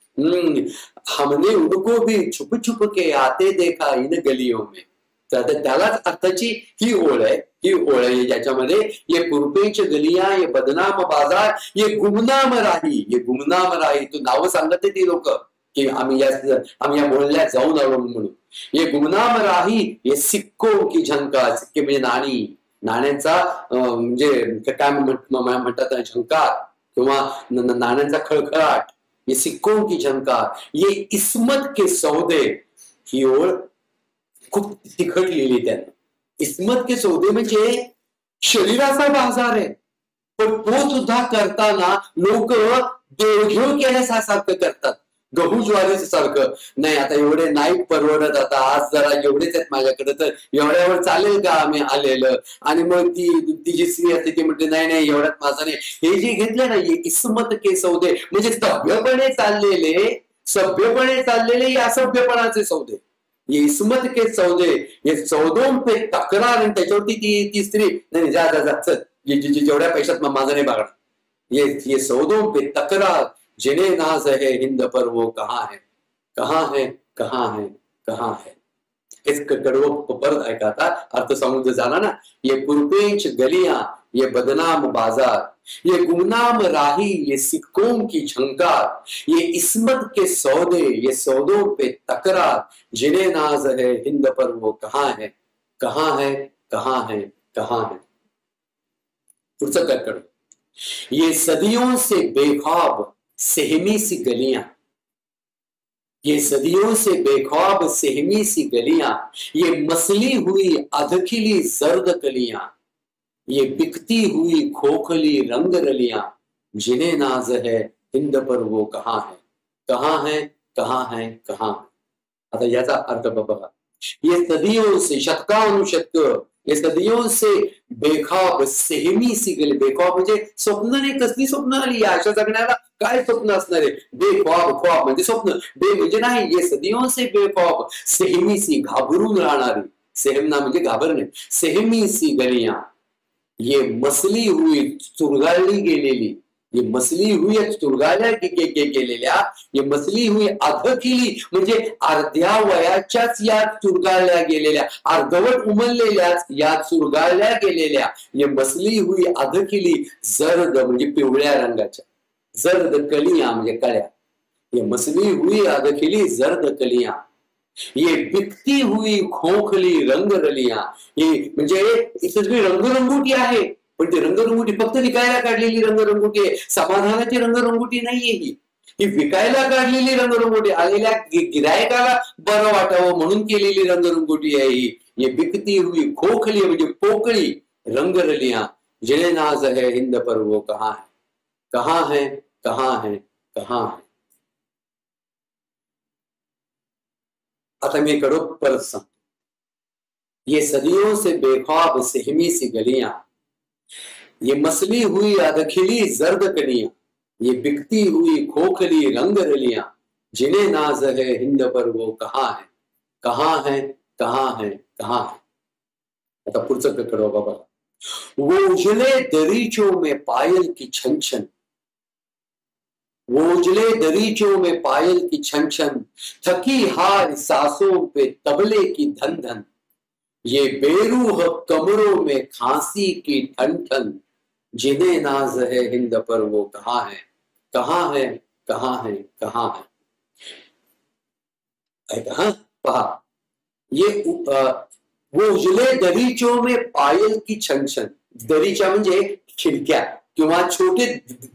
हमने उनको भी छुप छुप के आते देखा इन गलियों में। तर त्यालाच अर्थाची ही ओळ आहे, ही ओळ आहे ज्याच्यामध्ये ये पुरपेच गलियां, ये बदनाम बाजार, ये गुमनाम राही, ये गुमनाम राही। तू नाव सांगत ती लोक की आम्ही या मोहल्ल्यात जाऊन आलो म्हणून। ये गुमनाम राही, ये सिक्कों की झंकार, सिक्के म्हणजे नाणी, नाण्यांचा म्हणजे काय म्हणतात झंकार किंवा नाण्यांचा खळखळाट। ये सिक्कों की झंकार, ये इस्मत के सौदे, ही ओळ खूप तिखट लिहिली त्याने। इस्मत के सौदे म्हणजे शरीराचा बाजार आहे, पण तो सुद्धा करताना लोक देवघेव केल्यासारखं करतात, गहू ज्वारीचं सारखं। नाही आता एवढे नाही परवडत, आता आज जरा एवढेच आहेत माझ्याकडे, तर एवढ्यावर चालेल का आम्ही आलेलं। आणि मग ती जी स्त्री असते ती म्हणते नाही नाही एवढ्यात माझं नाही। हे जे घेतलं ना, ये इस्मत के सौदे म्हणजे सभ्यपणे चाललेले या असभ्यपणाचे सौदे। ये इस्मत के सौदे, ये सौदों पे तक्रार, आणि त्याच्यावरती ती स्त्री नाही जा जा चल, जेवढ्या पैशात माझं नाही बघणार। ये सौदों पे तक्रार, जिन्हें नाज है हिंद पर वो कहाँ है, कहाँ है, कहाँ है, कहाँ है। हेच कडवं परत ऐका आता, अर्थ सांगून झाला ना। ये पुरपेच गलियां, ये बदनाम बाजार, ये गुमनाम राही, ये सिक्कों की झंकार, ये इस्मत के सौदे, ये सौदों पे तकरार, जिन्हें नाज है हिंद पर वो कहाँ है, कहाँ है, कहाँ है, कहाँ है। पुढचं काय करू, ये सदियों से बेख्वाब सहमी सी गलियां, ये सदियों से बेख्वाब सहमी सी गलियां, ये मसली हुई अधखिली जर्द कलियां, ये बिकती हुई खोखली रंग रलियां, जिन्हें नाज है हिंद पर वो कहाँ है, कहाँ है, कहाँ है, कहाँ है। आता याचा अर्थ बघा, ये सदियों से, शतकानुशतक, ये सदियों से बेख्वाब सहमी सी गली। बेख्वाब म्हणजे स्वप्न नाही, कसली स्वप्न आली अशा जगण्याला, काय स्वप्न असणार आहे। बेख्वाब, ख्वाब म्हणजे स्वप्न, बे म्हणजे नाही। ये सदियों से बेख्वाब सहमी सी, घाबरून राहणारी, सेहमना म्हणजे घाबरणे, सहमी सी गलियां, ये मसली हुई चुरगाळली गेलेली, ये मसली हुई चुरगाळल्या गेलेल्या, ये मसली हुई अधखिली म्हणजे अर्ध्या वयाच्याच या चुरगाळल्या गेलेल्या, अर्धवट उमललेल्याच या चुरगाळल्या गेलेल्या, ये मसली हुई अधखिली जर्द म्हणजे पिवळ्या रंगाच्या, जर्द कलियां म्हणजे कळ्या, ये मसली हुई अधखिली जर्द कलियां, ये बिकती हुई खोखली रंग रलियां, ही म्हणजे सगळी रंगरंगोटी आहे, पण ती रंगरंगोटी फक्त विकायला काढलेली रंगरंगोटी आहे, समाधानाची रंगरंगोटी नाहीये ही विकायला काढलेली रंगरंगोटी, आलेल्या गिरायकाला बरं वाटावं म्हणून केलेली रंगरंगोटी आहे ही। ये बिकती हुई खोखली म्हणजे पोकळी रंग रलियां, जिन्हें नाज है हिंद पर वो कहाँ है, कहाँ है, कहाँ है, कहाँ है। आता मी कडो परत सांगतो, ये सदियों से बेख्वाब सहमी सी गलियां, ये मसली हुई अधखिली जर्द कलियां, ये बिकती हुई खोखली रंग रलियां, जिन्हें नाज है हिंद पर वो कहाँ है, कहाँ है, कहाँ है, कहाँ है। आता पुढचं कडो बाबा, वो उजले दरीचों में पायल की छन छन, वो उजले दरीचों में पायल की छन छन, थकी हार सांसों पे तबले की धन धन, ये बेरूह कमरों में खांसी की ठन ठन, जिन्हें नाज है हिंद पर वो कहाँ है, कहाँ है, कहाँ है, कहाँ है। ऐका पहा, ये वो उजले दरीचों में पायल की छन छन, दरीच्या म्हणजे खिडक्या, किंवा छोटे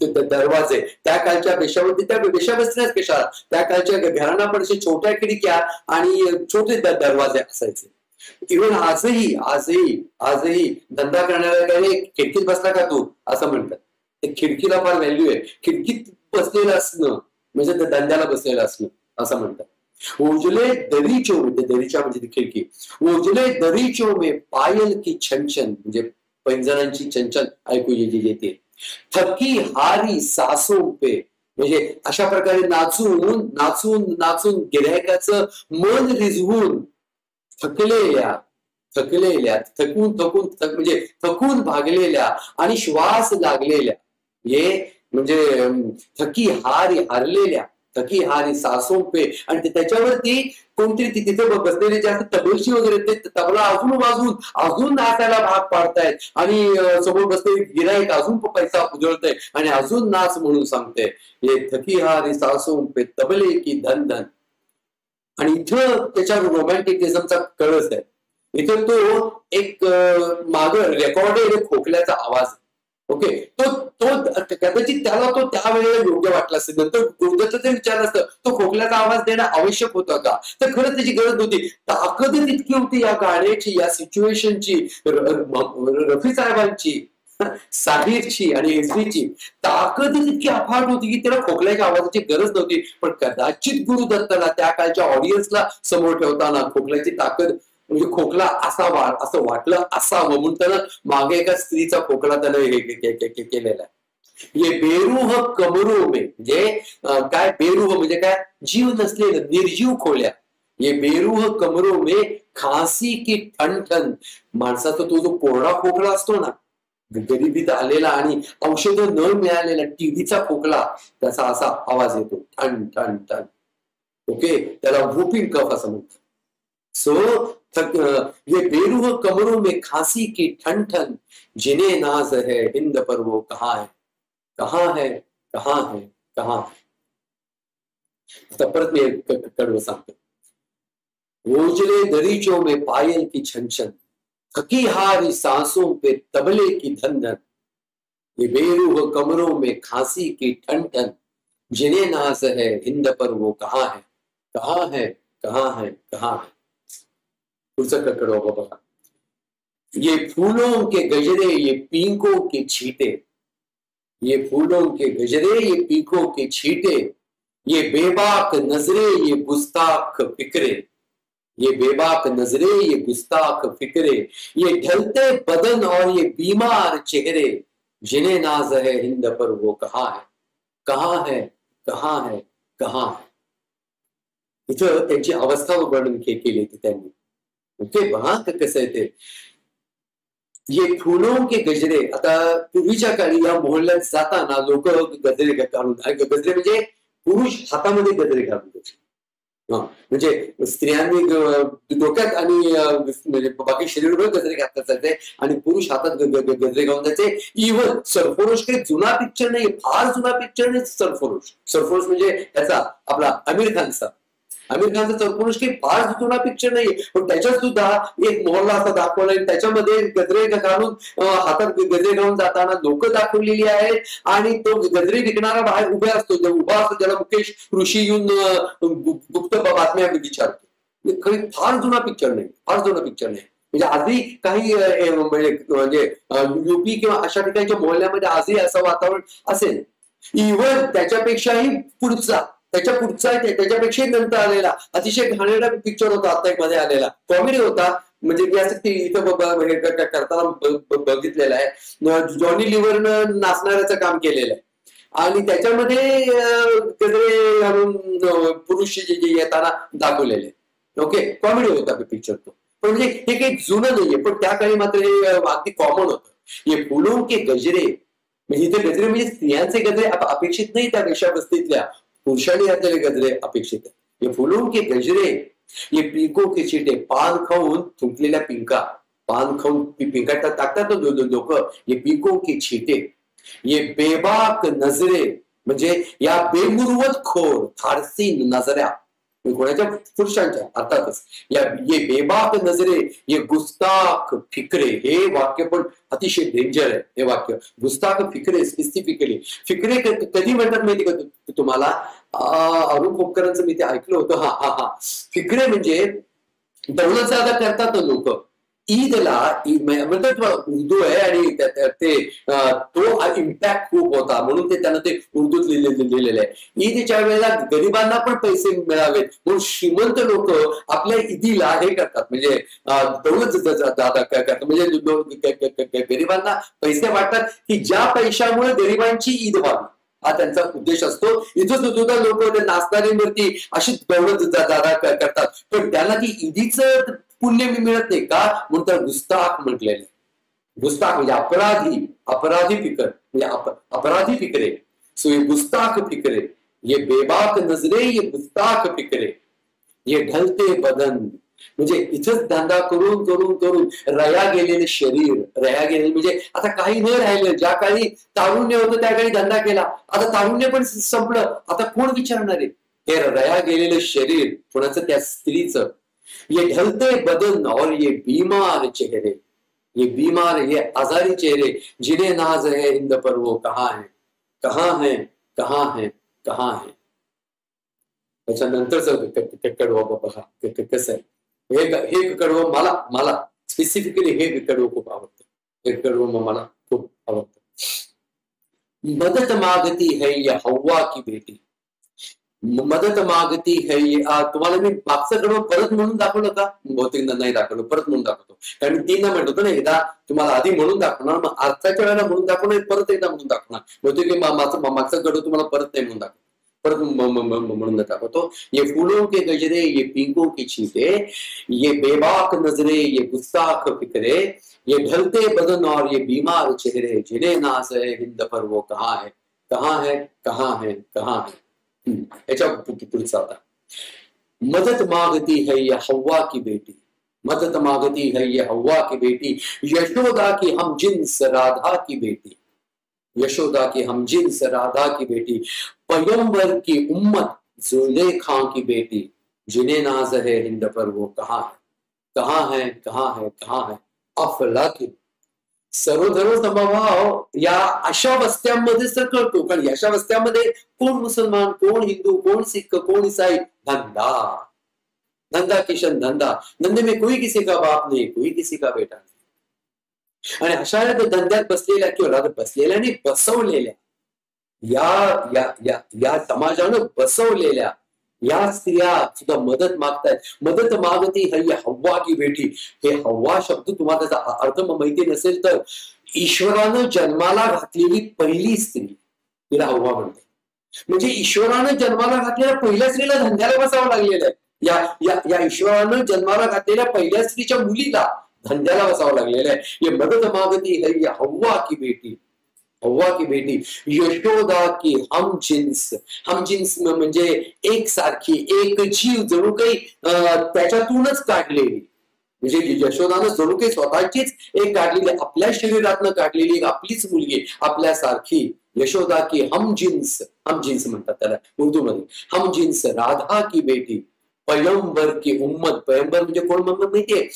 दरवाजे, त्या कालच्या वेशावरती त्या वेशा बसण्यास कशाला, त्या कालच्या घरांना पण अशा छोट्या खिडक्या आणि छोटे दरवाजे असायचे. इव्हन आजही धंदा करणाऱ्या खिडकीत बसला का तू असं म्हणतात. खिडकीला फार व्हॅल्यू आहे. खिडकीत बसलेलं असणं म्हणजे धंद्याला बसलेलं असणं असं म्हणतात. उजले दरीचो में, दरीच्या म्हणजे ती खिडकी, उजले दरीचो में पायल की छनछन म्हणजे पैंजणांची चंचल ऐकू येते. थकी हारी सासों पे म्हणजे अशा प्रकारे नाचून नाचून नाचून गिऱ्हाईकाचं मन रिझवून थकलेल्या म्हणजे थकून भागलेल्या आणि श्वास लागलेल्या, हे म्हणजे थकी हारी सासों पे. आणि त्याच्यावरती कोणतरी तिथे बसलेले जे असतात तबलची वगैरे ते तबला अजून नाचायला भाग पाडतायत आणि समोर बसलेले गिराईक अजून पैसा उजळतय आणि अजून नाच म्हणून सांगते. हे थकी हारी सासों पे तबले की धन धन. आणि इथं त्याच्या रोमॅन्टिकिझमचा कळस आहे. इथं तो एक माग रेकॉर्डेड खोकल्याचा आवाज. ओके, तो कदाचित त्याला तो त्यावेळेला योग्य वाटला असेल. नंतर गुरुदत्त ते विचार असतं तो खोकल्याचा आवाज देणं आवश्यक होतं का, तर खरंच त्याची गरज नव्हती. ताकद इतकी होती या गाण्याची, या सिच्युएशनची, रफी साहेबांची, साहिरची आणि एसबीची ताकद इतकी अफाट होती की त्याला खोकल्याच्या आवाजाची गरज नव्हती. पण कदाचित गुरुदत्ताला त्या काळच्या ऑडियन्सला समोर ठेवताना खोकल्याची ताकद म्हणजे खोकला असं वाटलं असावं म्हणून त्यानं मागे एका स्त्रीचा खोकला त्यानं हे केलेला आहे. ये बेरूह कमरो में म्हणजे काय, बेरूह म्हणजे काय, जीव नसलेलं निर्जीव खोल्या. ये बेरूह कमरो में खांसी की ठणठण, माणसाचा तो जो कोरडा खोकला असतो ना, गरिबीत आलेला आणि औषधं न मिळालेला टीव्हीचा खोकला, त्याचा असा आवाज येतो, ठण ठण ठण. ओके, त्याला व्हूपिंग कफ असं म्हणतात. सो ये बेरूह कमरों में खांसी की ठन ठन, जिन्हें नाज है हिंद पर वो कहाँ है, कहाँ है, कहाँ है, कहाँ है. आता परत मी कडवं सांगतो. उजले दरीचों में पायल की छनछन, थकी हारी सांसों पे तबले की धन धन. ये बेरूह कमरों में खांसी की ठन ठन, जिन्हें नाज है हिंद पर वो कहाँ है, कहाँ है, कहाँ है, कहाँ है. पुढचं कडवं बघा. ये फूलों के गजरे ये पीकों के छींटे, ये फूलों के गजरे ये पीकों के छींटे, ये बेबाक नजरे ये गुस्ताख फिक्रे, ये बेबाक नजरे ये गुस्ताख फिक्रे, ये ढलते बदन और ये बीमार चेहरे, जिन्हें नाज है हिंद पर वो कहाँ है, कहाँ है, कहाँ है, कहाँ है. इथं त्यांची अवस्था वर्णन केली होती त्यांनी. ओके, पहा कसं आहे ते. ये फुलों के गजरे, आता पूर्वीच्या काळी या मोहल्ल्यात जाताना लोक गजरे घालून, गजरे म्हणजे पुरुष हातामध्ये गजरे घालून द्यायचे. म्हणजे स्त्रियांनी डोक्यात आणि म्हणजे बाकी शरीरभर गजरे घातले जायचे आणि पुरुष हातात गजरे घालून जायचे. इव्हन सरफरोश काही जुना पिक्चर नाही, फार जुना पिक्चर नाही सरफरोश. सरफरोश म्हणजे त्याचा आपला आमिर खानचा सरफरोश काही फार जुना पिक्चर नाही, पण त्याच्यात सुद्धा एक मोहल्ला असा दाखवलाय. त्याच्यामध्ये गजरे घालून हातात गजरे घालून जाताना लोक दाखवलेली आहेत आणि तो गजरे विकणारा बाहेर उभा असतो, ज्याला मुकेश ऋषी येऊन गुप्त बातम्या विचारतो. फार जुना पिक्चर नाही, फार जुना पिक्चर नाही. म्हणजे आजही काही म्हणजे युपी किंवा अशा ठिकाणच्या मोहल्ल्यामध्ये आजही असं वातावरण असेल. इव्हन त्याच्यापेक्षाही त्याच्यापेक्षाही नंतर आलेला अतिशय घाणेरडा पिक्चर होता आता एक मध्ये आलेला, कॉमेडी होता. म्हणजे मी असं इथं करताना बघितलेलं आहे. जॉनी लिव्हरनं नाचणाऱ्याचं काम केलेलं आहे आणि त्याच्यामध्ये गजरे घालून पुरुष जे येताना दाखवलेले. ओके, कॉमेडी होता पिक्चर तो. पण म्हणजे हे काही जुनं नाहीये, पण त्या काळी मात्र हे अगदी कॉमन होतं. हे फुलों के गजरे म्हणजे इथे गजरे म्हणजे स्त्रियांचे गजरे अपेक्षित नाही, त्या वेश्यावस्तीतल्या पुरुषांनी घातलेले गजरे अपेक्षित आहे. ये फुलों के गजरे ये पीकों के छींटे, पान खाऊन थुंकलेल्या पिंका, पान खाऊन पिंका टाकतात लोक. ये पीकों के छींटे, ये बेबाक नजरे म्हणजे या बेमुरवत खोर धाडसी नजऱ्या, कोणाच्या? पुरुषांच्या. अर्थातच ये बेबाक नजरे ये गुस्ताख फिक्रे, हे वाक्य पण अतिशय डेंजर आहे. हे वाक्य गुस्ताख फिक्रे, स्पेसिफिकली फिक्रे कधी म्हणतात माहिती का तुम्हाला? अरुण खोपकरांचं मी ते ऐकलं होतं. हा हा हा फिक्रे म्हणजे दौलत ज्यादा करतात लोक. ईदला म्हणतात उर्दू आहे आणि ते तो इम्पॅक्ट खूप होता म्हणून ते त्यांना ते उर्दूत लिहिलेलं आहे. ईदच्या वेळेला गरिबांना पण पैसे मिळावेत म्हणून श्रीमंत लोक आपल्या ईदीला हे करतात, म्हणजे दौलत ज्यादा करतात, म्हणजे गरिबांना पैसे वाटतात की ज्या पैशामुळे गरिबांची ईद व्हावी, हा त्यांचा उद्देश असतो. इथं सुद्धा लोक नाचणाऱ्यांवरती अशी दौलत ज्यादा करतात, पण त्यांना ती ईदीचं पुण्य मिळत नाही का? म्हणून तर गुस्ताख म्हटलेले. गुस्ताख म्हणजे अपराधी, अपराधी फिकर म्हणजे अपराधी फिकरे. सो ये गुस्ताख फिकरे, ये बेबाक नजरे ये गुस्ताख फिकरे, ये ढलते बदन म्हणजे इथंच धंदा करून करून करून रया गेलेले शरीर. रया गेलेले म्हणजे आता काही न राहिलं. ज्या काळी तारुण्य होतं त्या काळी धंदा केला, आता तारुण्य पण संपलं, आता कोण विचारणार आहे? हे रया गेलेलं शरीर कोणाचं? त्या स्त्रीचं. ये ढलते बदन और ये बीमार चेहरे, ये बीमार, ये आजारी चेहरे, जिन्हें नाज है हिंद पर वो कहाँ है, कहाँ है, कहाँ है, कहाँ है. त्याच्यानंतरच कडवं बघा कसं आहे. हे कडवं मला स्पेसिफिकली हे कडवं खूप आवडतं. हे कडवं मला खूप आवडतं. मदत मागती है ये हव्वा की बेटी, मदत मागती है ये. तुम्हाला मी मागचं कडवं परत म्हणून दाखवलं का? बहुतेक नाही दाखवलं, परत म्हणून दाखवतो. कारण तीनदा म्हणत होतो ना, एकदा तुम्हाला आधी म्हणून दाखवणार, मग अर्थाच्या वेळेला म्हणून दाखवणार, परत एकदा म्हणून दाखवणार. बहुतेक मागचं कडवं तुम्हाला परत नाही म्हणून दाखवतो, परत म्हणून दाखवतो. ये फूलों के गजरे ये पींकों की छींटे, ये बेबाक नजरे ये गुस्ताख फिक्रे, ये ढलते बदन और ये बीमार चेहरे, जिन्हें नाज है हिंद पर वो कहाँ है, कहाँ है, कहाँ है, कहाँ है. याच्या पुढचा आता. मदत मागती है ये हव्वा की बेटी, मदत मागती है ये हव्वा की बेटी, यशोदा की हम जिन्स राधा की बेटी, यशोदा की हम जिन्स राधा की बेटी, पैगंबर की उम्मत जुलेखा की बेटी, जिन्हें नाज है हिंद पर वो कहाँ है, कहाँ है, कहाँ है, कहाँ है. अफलातून सर्वधर्म समभाव या अशा वस्त्यांमध्ये तर कळतो, पण अशा वस्त्यांमध्ये कोण मुसलमान, कोण हिंदू, कोण सिख, कोण ईसाई? धंदा, धंदा किशन धंदा. धंदे में कोई किसी का बाप नहीं, कोई किसी का बेटा नहीं. आणि अशा धंद्यात बसलेल्या किंवा बसलेल्या आणि बसवलेल्या या समाजानं बसवलेल्या या स्त्रिया सुद्धा मदत मागतायत. मदत मागती है ये हव्वा की बेटी. हे हव्वा शब्द तुम्हाला त्याचा अर्थ माहिती नसेल तर ईश्वरानं जन्माला घातलेली पहिली स्त्री, तिला हव्वा म्हणते. म्हणजे ईश्वरानं जन्माला घातलेल्या पहिल्या स्त्रीला धंद्याला बसावं लागलेलं आहे. या ईश्वरानं जन्माला घातलेल्या पहिल्या स्त्रीच्या मुलीला धंद्याला बसावं लागलेलं आहे. ये मदत मागती है ये हव्वा की बेटी, हव्वा की बेटी, यशोदा की हम जिन्स म्हणजे एक सारखी, एक जीव, जणू काही त्याच्यातूनच काढलेली. म्हणजे यशोदानं जणू काही स्वतःचीच एक काढलेली, आपल्या शरीरातनं काढलेली आपलीच मुलगी, आपल्यासारखी. यशोदा की हम जिन्स म्हणतात त्याला उर्दू मध्ये. हम जिन्स राधा की बेटी, पैगंबर की उम्मत. पैगंबर म्हणजे कोण म्हणतात माहितीये?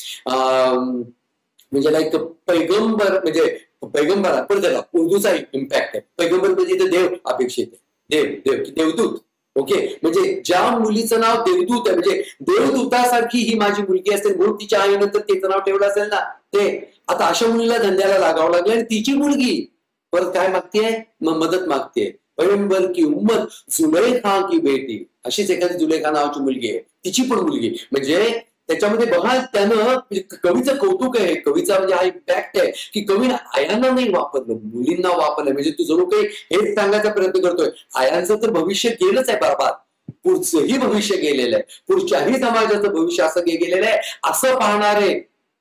म्हणजे लाईक पैगंबर म्हणजे पैगंबरा पण त्याला उर्दूचा इम्पॅक्ट आहे. पैगंबर म्हणजे इथे देव अपेक्षित आहे, देव की देवदूत. ओके, म्हणजे ज्या मुलीचं नाव देवदूत आहे, म्हणजे देवदूतासारखी ही माझी मुलगी असेल म्हणून तिच्या आईनंतर तिचं नाव ठेवलं असेल ना ते. आता अशा मुलीला धंद्याला लागावं लागलं आणि तिची मुलगी परत काय मागतेय? मदत मागतेय. पैगंबर की उम्मत जुलेखा की बेटी, अशीच एखादी जुलेखा नावाची मुलगी आहे, तिची पण मुलगी. म्हणजे त्याच्यामध्ये बघा त्यानं कवीचं कौतुक आहे. कवीचा म्हणजे हा इम्पॅक्ट आहे की कवीनं आयांना नाही वापरलं, मुलींना वापरलं. म्हणजे तू जणू काही हेच सांगायचा प्रयत्न करतोय, आयांचं तर भविष्य गेलंच आहे बरबाद, पुढचंही भविष्य गेलेलं आहे, पुढच्याही समाजाचं भविष्य असं गेलेलं आहे. असं पाहणारे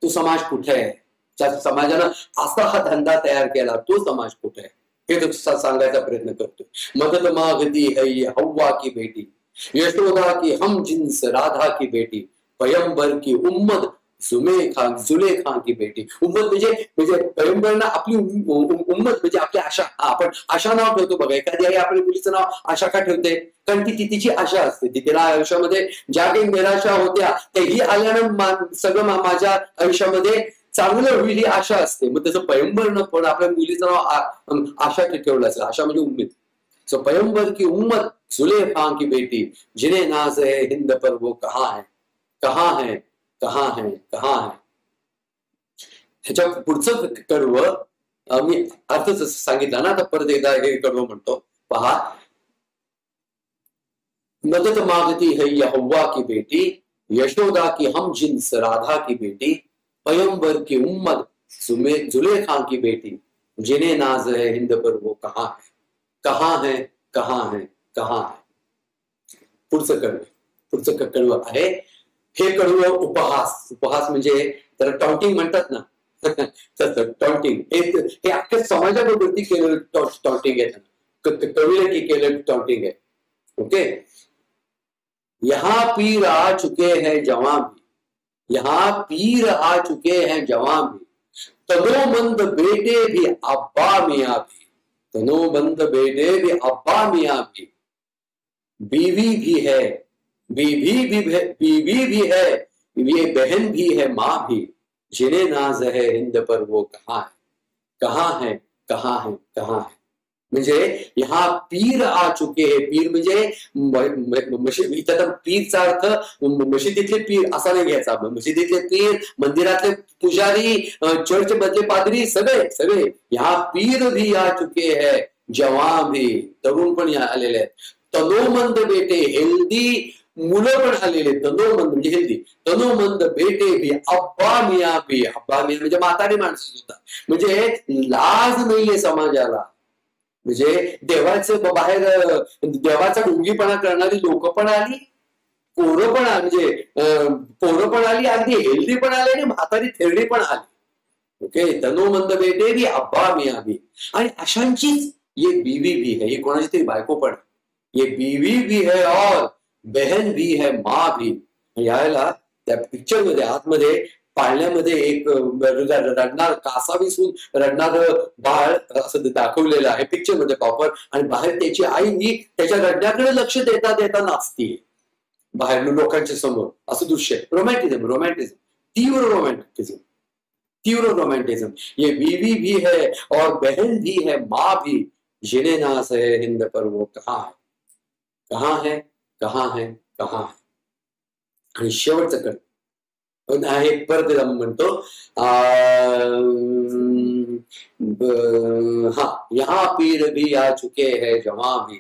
तो समाज कुठे आहे? ज्या समाजानं असा हा धंदा तयार केला तो समाज कुठे आहे हे तो सांगायचा प्रयत्न करतोय. मदत मागती है ये हव्वा की बेटी, यशोदा की हम जिन्स राधा की बेटी, पैगंबर की उम्मत जुलेखा की बेटी. उम्मत म्हणजे पैगंबरांना आपली उम्मत म्हणजे आपली आशा. आपण आशा नाव ठेवतो बघा. एखादी आई आपल्या मुलीचं नाव आशा का ठेवते? कारण ती तिची आशा असते. तिला आयुष्यामध्ये ज्या काही निराशा होत्या त्याही आल्यानं सगळं माझ्या आयुष्यामध्ये चांगलं होईल ही आशा असते. मग त्याचं पैगंबरनं पण आपल्या मुलीचं नाव आशा ठेवलं असेल. आशा म्हणजे उम्मीद. सो पैगंबर की उम्मत जुलेखा की बेटी जिन्हें नाज है हिंद पर वो कहाँ है कहाँ है कहाँ है कहाँ है. ह्याच्या पुढचं कडवं मी अर्थच सांगितलं ना. तर परत एकदा हे कडवं म्हणतो पहा. मदद मांगती है यहोवा की बेटी यशोदा की हम जिन्स राधा की बेटी पैगंबर की उम्मत जुलेखा की बेटी जिन्हें नाज है हिंद पर वो कहाँ है कहाँ है कहाँ है कहाँ है. पुढचं कडवं आहे. हे कडवं उपहास म्हणजे त्याला टॉन्टिंग म्हणतात ना. टॉन्टिंग हे अख्ख्या समाजाबरोबर केलेलं टॉन्टिंग आहे. कवीला की केलेलं टॉन्टिंग आहे. ओके. यहाँ पीर आ चुके हैं जवां भी यहाँ पीर आ चुके हैं जवां भी तनोमंद बेटे भी अब्बा मियाँ भी तनोमंद बेटे भी अब्बा मियाँ भी बीवी भी है बीवी भी है ये बहन भी है माँ भी जिन्हें नाज है हिंद पर वो कहाँ है कहाँ है कहाँ है कहाँ है. म्हणजे ह्या पीर आ चुके हे. पीर म्हणजे इथं पीरचा अर्थ मशिदीतले पीर असा नाही घ्यायचा. मशिदीतले पीर, मंदिरातले पुजारी, चर्च मधले पादरी सगळे ह्या पीर भी आ चुके है जवान भी तरुण पण आलेले आहेत. तनोमंद बेटे हेल्दी मुलं पण आलेले. तनोमंद म्हणजे हेल्दी. तनोमंद बेटे भी अब्बा मियाँ भी. अब्बा मियाँ म्हणजे म्हातारी माणसं सुद्धा. म्हणजे लाज नाहीये समाजाला. म्हणजे देवाचं बाहेर देवाचा ढोंगीपणा करणारी लोक पण आली. पोरं पण आली. अगदी हेल्दी पण आली आणि म्हातारी थेरडी पण आली. ओके. तनोमंद बेटे भी अब्बा मियाँ भी. आणि अशांचीच ये बीवी भी है. ही कोणाची तरी बायको पण. ये बीवी भी है और बहन भी है माँ भी. यायला त्या पिक्चर मध्ये आतमध्ये पाळण्यामध्ये एक रडणार कासावीसून रडणार बाळ असं दाखवलेलं आहे पिक्चर मध्ये प्रॉपर. आणि बाहेर त्याची आई त्याच्या रडण्याकडे लक्ष देता देता नाचतीये बाहेर लोकांच्या समोर. असं दृश्य. रोमॅन्टिझम तीव्र रोमॅन्टिझम. ये बीवी भी है और बहन भी है माँ भी जिन्हें नाज है हिंद पर वो कहाँ है कहाँ है कहाँ है कहाँ है. आणि शेवटचं कड आहे परत म्हणतो. हाँ यहाँ पीर भी आ चुके हैं जवां भी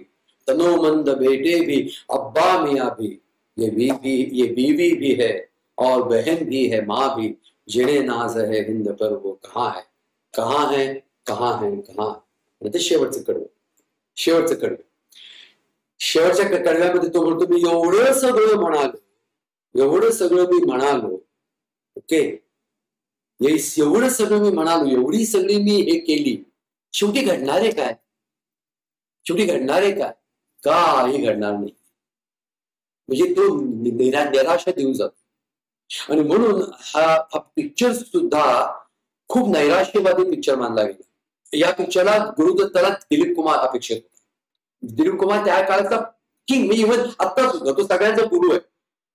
तनोमंद बेटे भी अब्बा मियाँ भी ये बीवी भी है और बहन भी है माँ भी जिन्हें नाज है हिंद पर वो कहाँ है कहाँ है कहाँ है कहाँ है. शेवटचं कडवं. शेवटच्या कडव्यामध्ये तो म्हणतो मी एवढं सगळं मी म्हणालो. ओके. एवढं सगळं मी म्हणालो. एवढी सगळी मी हे केली. शेवटी घडणार आहे काय? काही घडणार नाही. म्हणजे तो निराशा देऊन जातो. आणि म्हणून हा पिक्चर सुद्धा खूप नैराश्यवादी पिक्चर मानला गेला. या पिक्चरला गुरुदत्ताला दिलीप कुमार अपेक्षित होता. दिलीप कुमार त्या काळाचा किंग म्हणजे इव्हन आता सुद्धा तो सगळ्यांचा गुरु आहे.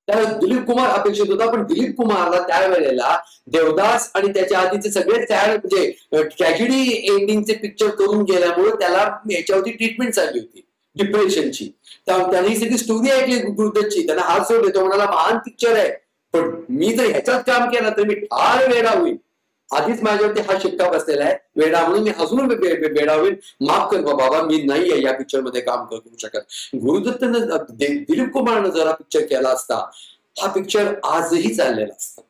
त्याला दिलीप कुमार अपेक्षित होता. पण दिलीप कुमारला त्यावेळेला देवदास आणि त्याच्या आधीचे सगळे म्हणजे ट्रॅजेडी एंडिंगचे पिक्चर करून गेल्यामुळे त्याला याच्यावरती ट्रीटमेंट चालली होती डिप्रेशनची. त्याने ही सगळी स्टोरी ऐकली गुरुदत्तची. त्यांना हात सोडले. तो म्हणाला महान पिक्चर आहे पण मी जर ह्याच्यात काम केलं तर मी फार वेडा होईल. आधीच माझ्यावरती हा शिक्का बसलेला आहे वेडा म्हणून. मी अजून वेडा होईल. माफ कर बाबा मी नाही आहे या पिक्चर मध्ये काम करू शकत. गुरुदत्तनं दिलीप कुमारनं जर हा पिक्चर केला असता हा पिक्चर आजही चाललेला असता.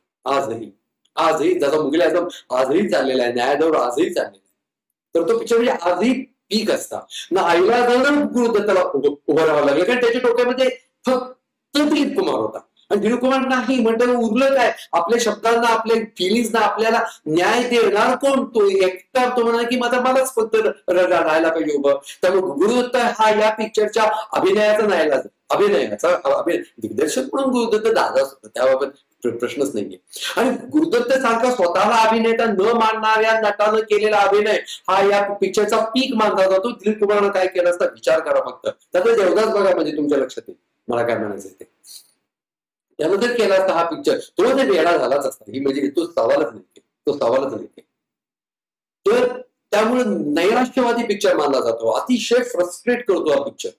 आजही जसा मुघल आझम आजही चाललेला आहे. न्यायाधीश आजही चाललेला आहे. तर तो पिक्चर म्हणजे आजही पीक असता ना. आईला गुरुदत्ताला उभं राहावं लागलं कारण त्याच्या डोक्यामध्ये फक्त दिलीप कुमार होता. आणि दिलीप कुमार नाही म्हणतात उरलं काय. आपल्या शब्दांना आपल्या फिलिंग्सना आपल्याला न्याय देणार कोण? तो एकटा. तो म्हणा की मलाच फक्त राहायला पाहिजे उभं. त्यामुळे गुरुदत्त हा या पिक्चरच्या अभिनयाचा दिग्दर्शक म्हणून गुरुदत्त दादाच होता. त्याबाबत प्रश्नच नाहीये. आणि गुरुदत्त सारखा स्वतःला अभिनेता न मानणाऱ्या नटानं केलेला अभिनय हा या पिक्चरचा पीक मानला जातो. दिलीप कुमारनं काय केलं असता विचार करा फक्त. त्यातलं देवदास बघा म्हणजे तुमच्या लक्षात येईल मला काय म्हणायचं ते. त्यानं जर केला असता हा पिक्चर तो जर वेळा झालाच असता. ही म्हणजे तो सवालच नाही, तो सवालच नाही. तर त्यामुळे नैराश्यवादी पिक्चर मानला जातो. अतिशय फ्रस्ट्रेट करतो हा पिक्चर,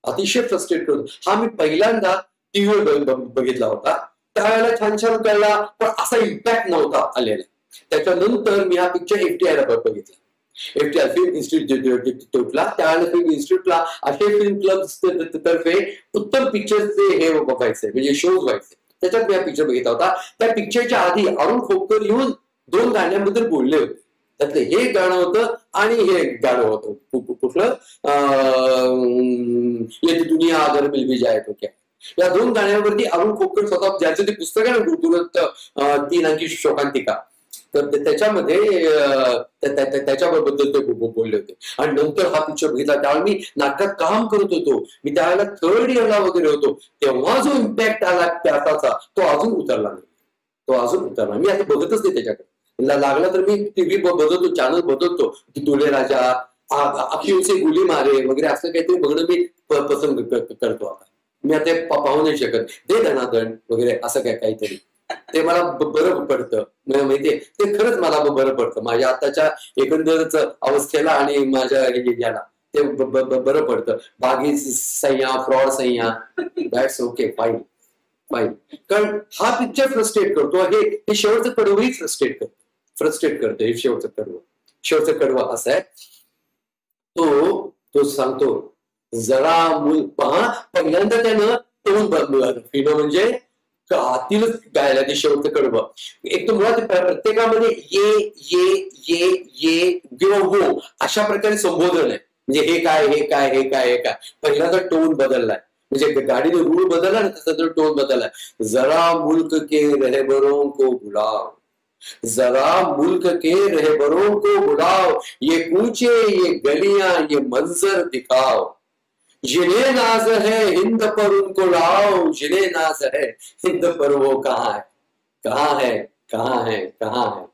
अतिशय फ्रस्ट्रेट करतो. हा मी पहिल्यांदा टीव्हीवर बघितला होता त्यावेळेला छान छान कळला पण असा इम्पॅक्ट नव्हता आलेला. त्याच्यानंतर मी हा पिक्चर FTI ला बघितला. FTI फिल्म इन्स्टिट्यूटला त्यावेळेला फिल्म इन्स्टिट्यूटला असे फिल्म क्लब तर्फे उत्तम पिक्चरचे हे बघायचे म्हणजे शोज व्हायचे. त्याच्यात मी हा पिक्चर बघितला होता. त्या पिक्चरच्या आधी अरुण खोपकर येऊन 2 गाण्यांबद्दल बोलले होते. त्यातलं हे गाणं होतं आणि हे गाणं होतं कुठलं ये दुनिया अगर मिल भी जाए तो क्या. या 2 गाण्यांवरती अरुण खोपकर स्वतः ज्याचं ते पुस्तक आहे ना गुरुदत्त 3 अंकी शोकांतिका तर त्याच्यामध्ये त्याच्याबद्दल ते बोलले होते. आणि नंतर हा पिक्चर बघितला त्यावेळी मी नाटकात काम करत होतो. मी त्यावेळेला 3rd इयरला वगैरे होतो. तेव्हा जो इम्पॅक्ट आला त्याचा तो अजून उतरला नाही, तो अजून उतरला. मी आता बघतच नाही त्याच्याकडे. लागला तर मी टीव्ही बदलतो, चॅनल बदलतो. दुले राजा, अखिलचे गुली मारे वगैरे असं काहीतरी बघणं मी पसंत करतो. आता मी आता पाहू नाही शकत. दे धनादन वगैरे असं काहीतरी ते मला बरं पडतं. माहितीये ते खरंच मला बरं पडतं माझ्या आताच्या एकंदरच अवस्थेला आणि माझ्या याला ते बरं पडतं. बागी सय्या, फ्रॉड सय्या, दॅट्स ओके, फाईन फाईन. कारण हा पिक्चर फ्रस्ट्रेट करतो. हे शेवटचं कडवंही फ्रस्ट्रेट करतो. हे शेवटचं कडवं असं आहे. तो सांगतो जरा मूल पहा पहिल्यांदा त्यानं तोंड बदललं म्हणजे आतीलच गायला ते शेवटचं कडवं. एक तर मुळात प्रत्येकामध्ये ये किंवा हो अशा प्रकारे संबोधन आहे. म्हणजे हे काय हे काय हे काय हे काय. पहिल्यांदा टोन बदललाय म्हणजे गाडीने रूळ बदलला ना तसा तो टोन बदललाय. जरा मुल्क के रहबरों को बुलाओ, जरा मुल्क के रहबरों को बुलाओ, ये कूचे ये गलियां ये मंजर दिखाओ, जिन्हें नाज है हिंद पर उनको लाओ, जिन्हें नाज है हिंद पर वो कहाँ है कहाँ है कहाँ है कहाँ है.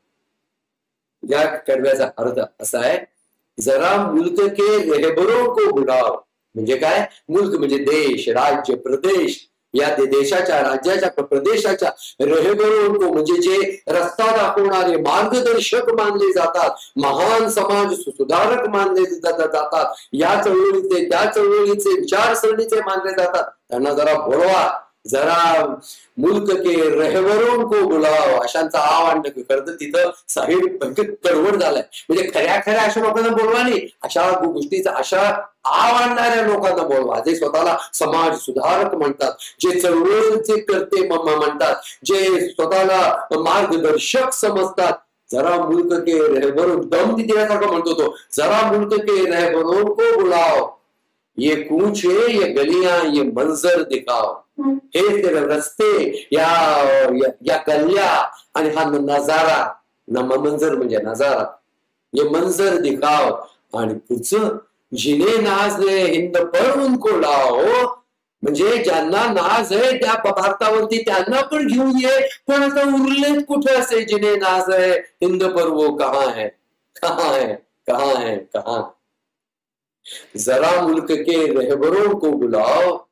या कडव्याचा अर्थ असा आहे जरा मुल्क के रहबरों को बुलाओ म्हणजे काय. मुल्क म्हणजे देश, राज्य, प्रदेश. या देशाच्या राज्याच्या प्रदेशाच्या रहबरों को म्हणजे जे रस्ता दाखवणारे मार्गदर्शक मानले जातात, महान समाज सुधारक मानले जातात, या चळवळीचे त्या चळवळीचे विचारसरणीचे मानले जातात त्यांना जरा बोलवा. जरा मुल्क के रहबरों को बुलाओ अशांचा आवाहन करत तिथं साहेब कडवड झालाय. म्हणजे खऱ्या अशा लोकांना बोलवा नाही, अशा गोष्टीचा अशा आवडणाऱ्या लोकांना बोलवा जे स्वतःला समाज सुधारक म्हणतात, जे चळवळीचे करते म्हणतात, जे स्वतःला मार्गदर्शक समजतात. जरा मुल्क के रहबरों दम दिल्यासारखं म्हणतो तो. जरा मुल्क के रहबरों को बुलाओ, ये कूच है ये गलियां ये मंजर दिखाओ. हे ते रस्ते या गल्ल्या आणि हा नजारा मंजर म्हणजे नजारा ये मंजर दिखाओ. आणि पुढचं जिने नाज है हिंद पर उनको लाओ म्हणजे ज्यांना नाज आहे त्या भारतावरती त्यांना पण घेऊन ये. पण आता उरलेत कुठे असे जिने नाज है हिंद पर वो कहाँ है कहाँ है कहाँ है कहाँ. जरा मुल्क के रहबरों को बुलाओ,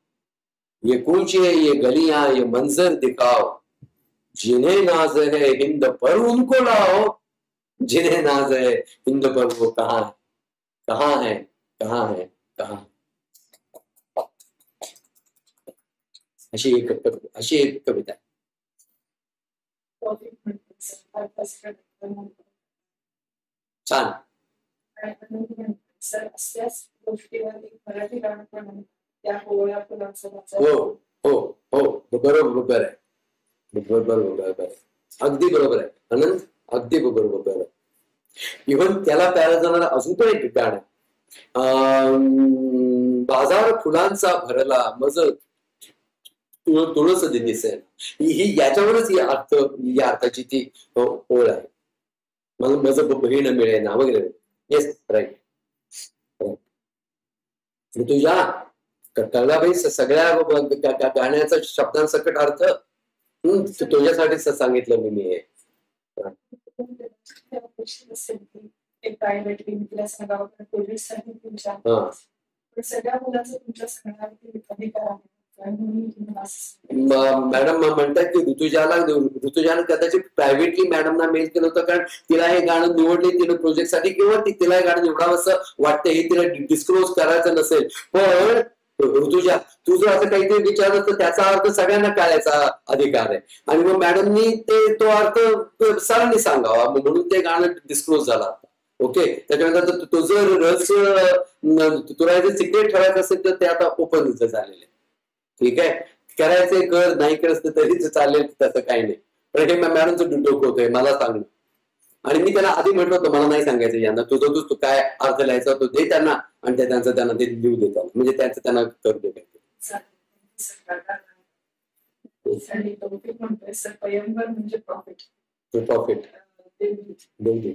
ये कूचे ये गलियां ये मंजर दिखाओ, जिन्हें नाज है हिंद पर उनको लाओ, जिन्हें नाज है हिंद पर वो कहाँ है कहाँ है कहाँ है कहाँ. अशी एक कविता. छान. सर असल्याच गोष्टीवर एक मराठी गाणं पण त्या कोवळ्या फुलांचा. हो हो हो बरोबर आहे. बरोबर आहे. अगदी बरोबर आहे आनंद, अगदी बरोबर आहे. इव्हन त्याला प्यारा जाणारा अजून पण एक गाणं बाजार फुलांचा भरला मज तुळस दिसेल. ही याच्यावरच या अर्थाची ती ओळ आहे. मला मज बहीण मिळेना वगैरे. Yes right. तुझ्या कळला बाई सगळ्या गाण्याचा शब्दांसकट अर्थ तुझ्यासाठीच सांगितलं मी हे. प्रायव्हेटली मी तिला सांगावं पोलीससाठी तुमच्या हा. पण सगळ्या मुलांचं तुमच्या सांगण्यावरती अधिकार आहे. मॅडम म्हणतात की ऋतुजानं कदाचित प्रायव्हेटली मॅडमना मेल केलं होतं, कारण तिला हे गाणं निवडले तिने प्रोजेक्टसाठी, किंवा तिला हे गाणं निवडावं असं वाटतं, हे तिला डिस्क्लोज करायचं नसेल. पण ऋतुजा, तू जर असं काहीतरी विचारलं तर त्याचा अर्थ सगळ्यांना कळायचा अधिकार आहे, आणि मग मॅडमनी तो अर्थ सरांनी सांगावा, म्हणून ते गाणं डिस्क्लोज झालं. ओके, त्याच्यानंतर तो जर रहस्य तुला जर सिक्रेट ठेवायचं असेल तर ते आता ओपन झालेलं आहे. ठीक आहे, करायचंय कर, नाही करत तरीच चालेल, तसं काही नाही. पण हे मॅडमचं डोकं होतंय मला सांगणं, आणि मी त्यांना आधी म्हटलं होतं मला नाही सांगायचं यांना, तुझं तू काय अर्थ लिहायचा तो दे त्यांना, आणि त्यांना ते लिहू देतात, म्हणजे त्यांचं त्यांना करू दे. स्वयंवर म्हणजे प्रॉफिट,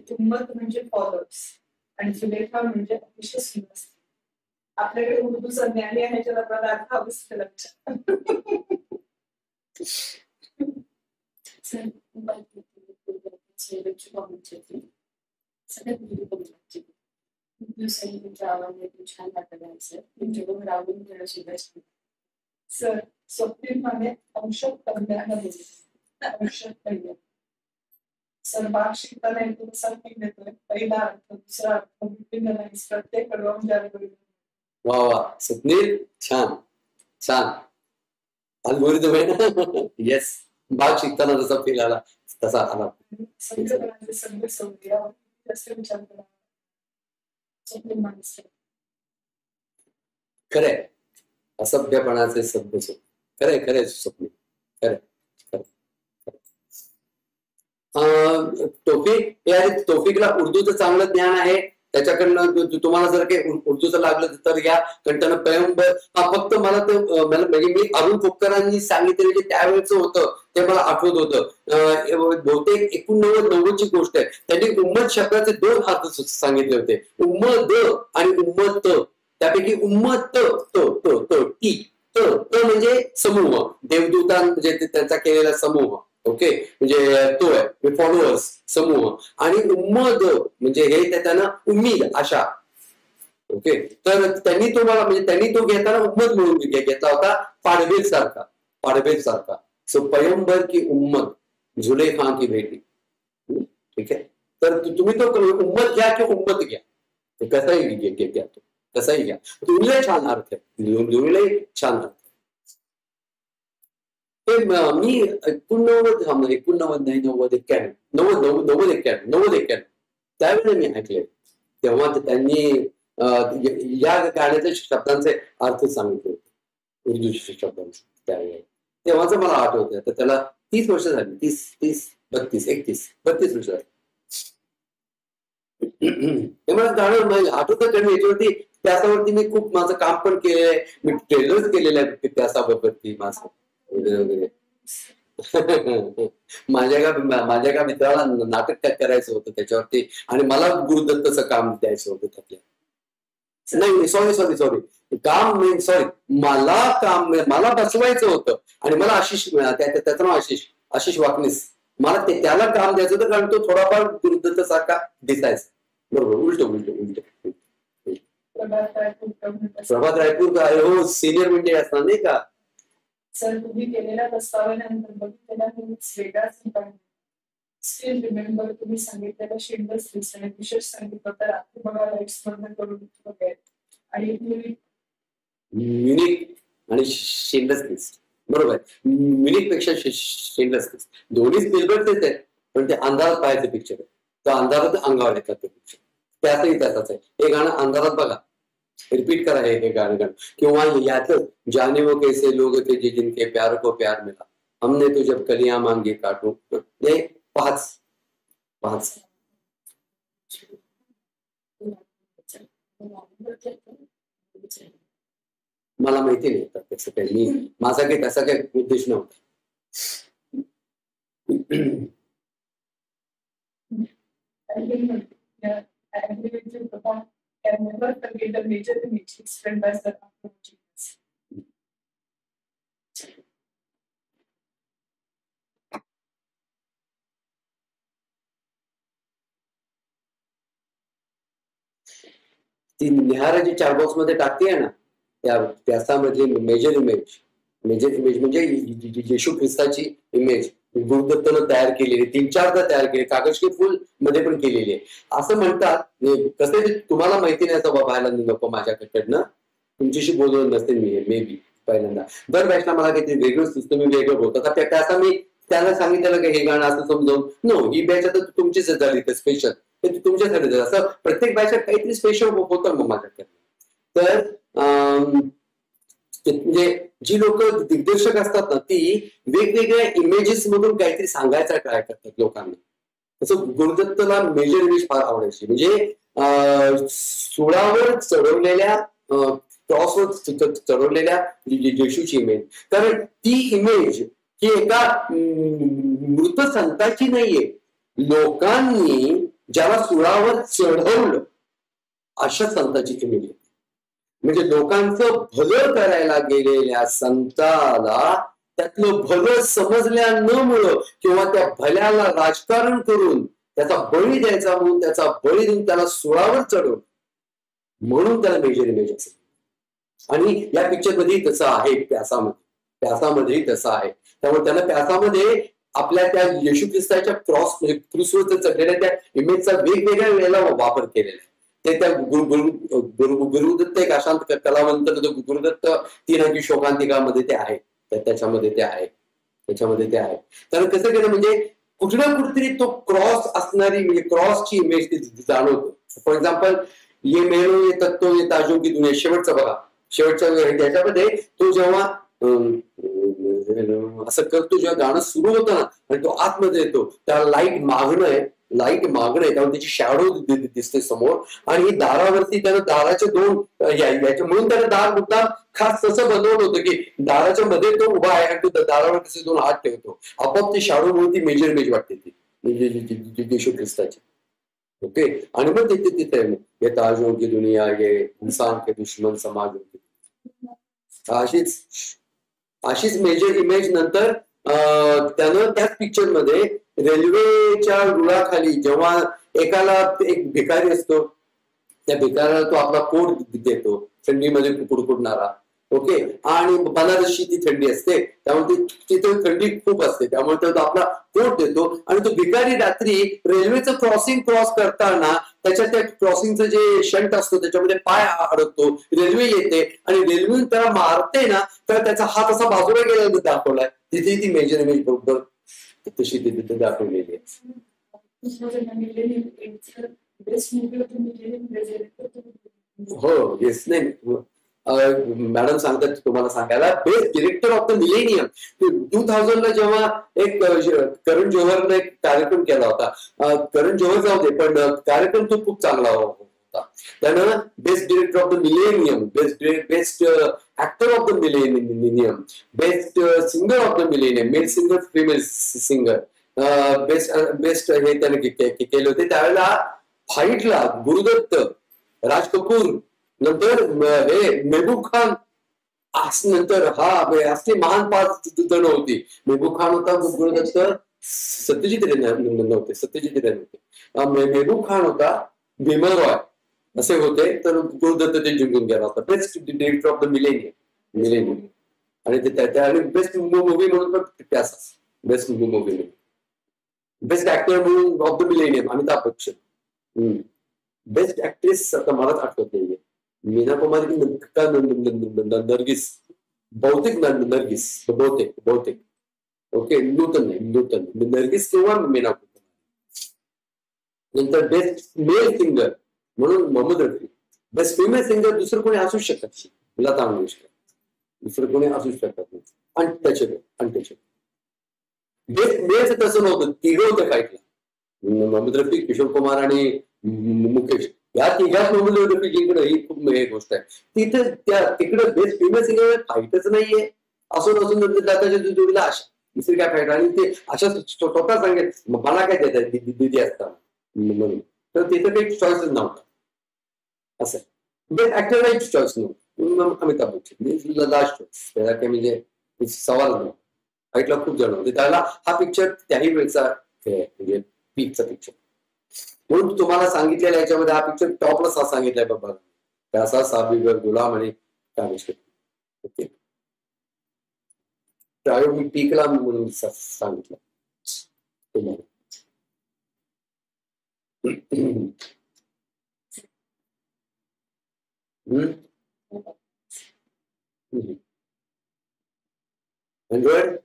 किंमत म्हणजे फॉलोअर्स, आणि सुलेखा म्हणजे अतिशय सुंदर. आपल्याकडे उर्दूचा ज्ञानी आहे ज्याला पदार्थ अवश्य लक्षात. सर स्वप्नील माने औषध कल्याण औषध कल्याण. सर बाग शिकताना येतो तसा पीक देतोय. पहिला अर्थ, दुसरा अर्थ, प्रत्येक कडवून जारी. वा वा स्वप्नील, छान छान, अल्गोरिदम आहे ना. येस, बाग शिकताना जसा फील आला तसा आला. खरे असभ्यपणाचे सभ्य सुख, खरे खरे स्वप्नील, खरे तौफिकला उर्दूचं चांगलं ज्ञान आहे, त्याच्याकडनं तुम्हाला जर काही उर्दूचं लागलं तर या कंटानं पैगंबर. हा फक्त मला ते म्हणजे मी अरुण खोपकरांनी सांगितलेलं जे त्यावेळेचं होतं ते मला आठवत होतं. बहुतेक 89-90 ची गोष्ट आहे. त्यांनी उम्मत शब्दाचे 2 अर्थ सांगितले होते, उम्मत आणि उम्मत. त्यापैकी उम्मत त म्हणजे समूह, देवदूतां म्हणजे त्यांचा केलेला समूह. ओके, म्हणजे तो आहे फॉलोअर्स, समूह. आणि उम्मद म्हणजे हे त्यांना उम्मीद, आशा. ओके, तर त्यांनी तो मला म्हणजे त्यांनी तो घेताना उम्मद म्हणून घेतला होता, पाडबेल सारखा. सो पैगंबर की उम्मत, जुलेखा की बेटी. ठीक आहे, तर तुम्ही तो उम्मत घ्या की उम्मत घ्या, कसाही घ्या, तो कसाही घ्या, दोन्हीला छान अर्थ आहे, दोन्हीलाही छान अर्थ. मी 91 त्यावेळेला मी ऐकले, तेव्हा त्यांनी या गाण्याच्या शब्दांचे अर्थ सांगितले होते, उर्दूच्या शब्दांचे त्यावेळेला. तेव्हाच मला आठवतं, तर त्याला 30 वर्ष झाली, 32 वर्ष झाली. ते मला गाणं आठवतं, कारण याच्यावरती त्याच्यावरती मी खूप माझं काम पण केलेलं आहे, मी ट्रेलर्स केलेलं आहे त्याच्यावरती माझं वगैरे. माझ्या का मित्राला नाटक करायचं होतं त्याच्यावरती, आणि मला गुरुदत्तचं काम द्यायचं होतं त्यातल्या. नाही, सॉरी काम नाही, मला बसवायचं होतं, आणि मला आशिष त्याचं नाव आशिष वाकनीस, मला त्याला काम द्यायचं होतं, कारण तो थोडाफार गुरुदत्त सारखा दिसायचा. बरोबर, उलट. प्रभात रायपूर हो, सिनियर म्हणजे असणार नाही का. सर तुम्ही केलेल्या प्रस्तावनेनंतर बघितलेला वेगळाच स्टील रिमेंबर तुम्ही सांगितलेलं शेंडस लिस्ट, आणि विशेष सांगितलं तर रात्री बघा लाईट्स बंद करून आणि म्युनिक आणि शेंडस लिस्ट. बरोबर, म्युनिक पेक्षा शेंडस लिस्ट, दोन्ही स्पिलबर्ग तेच आहेत, पण ते अंधारात पाहायचं पिक्चर आहे, तो अंधारात अंगावर येतात ते पिक्चर. त्यातही त्याचाच आहे हे गाणं, अंधारात बघा, रिपीट करा हे गाणं. किंवा याचं जाने वो कैसे लोग थे जिनके प्यार को प्यार मिला, हमने तो जब कलियां मांगी काटू. हे पाच मला माहिती नाही त्याचं काही, माझा काही त्याचा काही उद्देश नव्हता. can never forget the major image explained by Sir Ahmed. ती निहारा जी चार बॉक्स मध्ये टाकते ना, त्या प्यासामधली मेजर इमेज म्हणजे येशू ख्रिस्ताची इमेज गुरुदत्तनं तयार केलेली, 3-4दा तयार केली, कागज के फुल मध्ये पण केलेली आहे. असं म्हणतात, कसं तुम्हाला माहिती नाही असं बघायला नको माझ्याकडनं, तुमच्याशी बोलवलं नसते मी मे बी पहिल्यांदा. दर बॅचला मला काहीतरी वेगळं सुचतं, मी वेगळं बोलतो. आता त्याचा मी त्याला सांगितलं की हे गाणं असं समजावून, नो, ही बॅच आता तुमचीच झाली तर स्पेशल, ते तुमच्यासाठी झालं. असं प्रत्येक बॅचात काहीतरी स्पेशल होतं मग माझ्याकडे. तर म्हणजे जी लोक दिग्दर्शक असतात ना, ती वेगवेगळ्या इमेजेस मधून काहीतरी सांगायचा ट्राय करतात लोकांना. तसं गुरुदत्तला मेजर इमेज फार आवडायची, म्हणजे सुळावर चढवलेल्या क्रॉसवर चढवलेल्या येशूची इमेज. कारण ती इमेज ही एका मृत संताची नाहीये, लोकांनी ज्याला सुळावर चढवलं अशा संताची इमेज आहे. म्हणजे लोकांचं भलं करायला गेलेल्या संताला त्यातलं भलं समजल्या न मुळे किंवा त्या भल्याला राजकारण करून त्याचा बळी द्यायचा म्हणून त्याचा बळी देऊन त्याला सुळावर चढवलं, म्हणून त्याला मेजर इमेज असेल. आणि या पिक्चर मध्येही तसं आहे, प्यासामध्येही तसं आहे. त्यामुळे त्याला प्यासामध्ये आपल्या त्या येशू ख्रिस्ताच्या क्रूसवर चढलेल्या त्या इमेजचा वेगवेगळ्या वेळेला वापर केलेला आहे. ते त्या गुरुदत्त एक अशांत कलावंत गुरुदत्त 3 अंकी शोकांतिकामध्ये ते आहे, त्याच्यामध्ये ते आहे. कारण कसं केलं म्हणजे कुठे ना कुठेतरी तो क्रॉस असणारी, म्हणजे क्रॉसची इमेज ती जाणवतो. फॉर एक्झाम्पल, ये मेलो ये तत्व ये ताजो की दुनिया, शेवटचा बघा, शेवटच्या त्याच्यामध्ये तो जेव्हा असं करतो, जेव्हा गाणं सुरू होतं ना आणि तो आतमध्ये येतो, त्याला लाईट मागणं आहे, त्यामुळे त्याची शॅडो दिसते समोर. आणि दारावरती त्यानं दाराचे 2 म्हणून त्यानं दार मुद्दाम खास तसं बनवलं होतं की दाराच्या मध्ये तो उभा आहे आणि तो दारावर त्याचे 2 हात ठेवतो. आपोआप ती शॅडो म्हणून ती मेजर इमेज वाटते, ती येशू ख्रिस्ताची. ओके. आणि मग तिथे ये ताजों की दुनिया, ये इंसान के दुश्मन समाज होती, अशीच मेजर इमेज नंतर त्यानं त्याच पिक्चर मध्ये रेल्वेच्या रुळाखाली जेव्हा एकाला एक भिकारी असतो, त्या भिकाऱ्याला तो आपला कोट देतो, थंडीमध्ये कुडकुडणारा. ओके. आणि बनारसी ती थंडी असते, त्यामुळे तिथे थंडी खूप असते, त्यामुळे तो आपला कोट देतो. आणि तो भिकारी रात्री रेल्वेचं क्रॉस करताना त्याच्या त्या क्रॉसिंगचं जे शंट असतो त्याच्यामध्ये पाय अडकतो, रेल्वे येते आणि रेल्वे त्याला मारते ना, तर त्याचा हात असा बाजूला गेला दाखवलाय. तिथे ती मेजर इमेज बरोबर तशी तिथे दाखवलेली आहे. हो, येस. नाही, मॅडम सांगतात तुम्हाला सांगायला, best director of the millennium 2000ला जेव्हा एक करण जोहरने एक कार्यक्रम केला होता. करण जोहर जाऊ दे, पण कार्यक्रम तो खूप चांगला होता. त्यानं best director of the millennium, best actor of the millennium, best singer of the millennium, male singer, female singer, best हे त्याने केले होते. त्यावेळेला फाईटला गुरुदत्त, राज कपूर, नंतर हे महबूब खान, नंतर असली महान 5 जण होती. महबूब खान होता, गुरुदत्त, सत्यजित रे नव्हते, महबूब खान होता, भीमल रॉय असे होते. तर गुरुदत्त ते जिंकून गेला होता. Best director of the millennium. आणि ते बेस्ट मूवी म्हणून पण प्यासा, बेस्ट मूवी, बेस्ट ऍक्टर म्हणून of the millennium Amitabh Bachchan. Best actress आता मलाच आठवत नाहीये, मीना कुमारी का नर्गिस, बहुतेक बहुतेक. ओके. नूतन नर्गिस किंवा मीना कुमारी. नंतर बेस्ट मेल सिंगर म्हणून Mohammed Rafi. Best female singer दुसरं कोणी असू शकत, लता मंगेशकर, दुसरं कोणी असू शकत नाही. अनटचेबल. बेस्ट मेलचं तसं नव्हतं, तिघं होतं फाईटला, मोहम्मद रफी, किशोर कुमार आणि मुकेश. या तिघात मोहम्मद रफी जिंकणं ही खूप गोष्ट आहे. तिकडे बेस्ट फिमेल सिंगर फाईटच नाहीये, असून दादाच्या जोडीला अशा दुसरी काय फाईट. आणि ते अशा स्वतः सांगेल मला काय देतात दिदी असताना म्हणून, तर तिथं काही चॉईसच नव्हता. असं बेस्ट ऍक्टर चॉईस नव्हतं, अमिताभ बच्चन लास्ट चॉईस. त्याला काय म्हणजे सवाल नव्हता. फाईटला खूप जण होते. त्याला हा पिक्चर त्याही वेळचा म्हणजे पीकचा पिक्चर म्हणून तुम्हाला सांगितलेला याच्यामध्ये हा पिक्चर टॉपला सांगितलाय बाबा. प्यासा साबिगर गुलाम आणि कामेश्वर. ओके, त्यावेळी मी टिकला म्हणून सांगितलं तुम्हाला. Android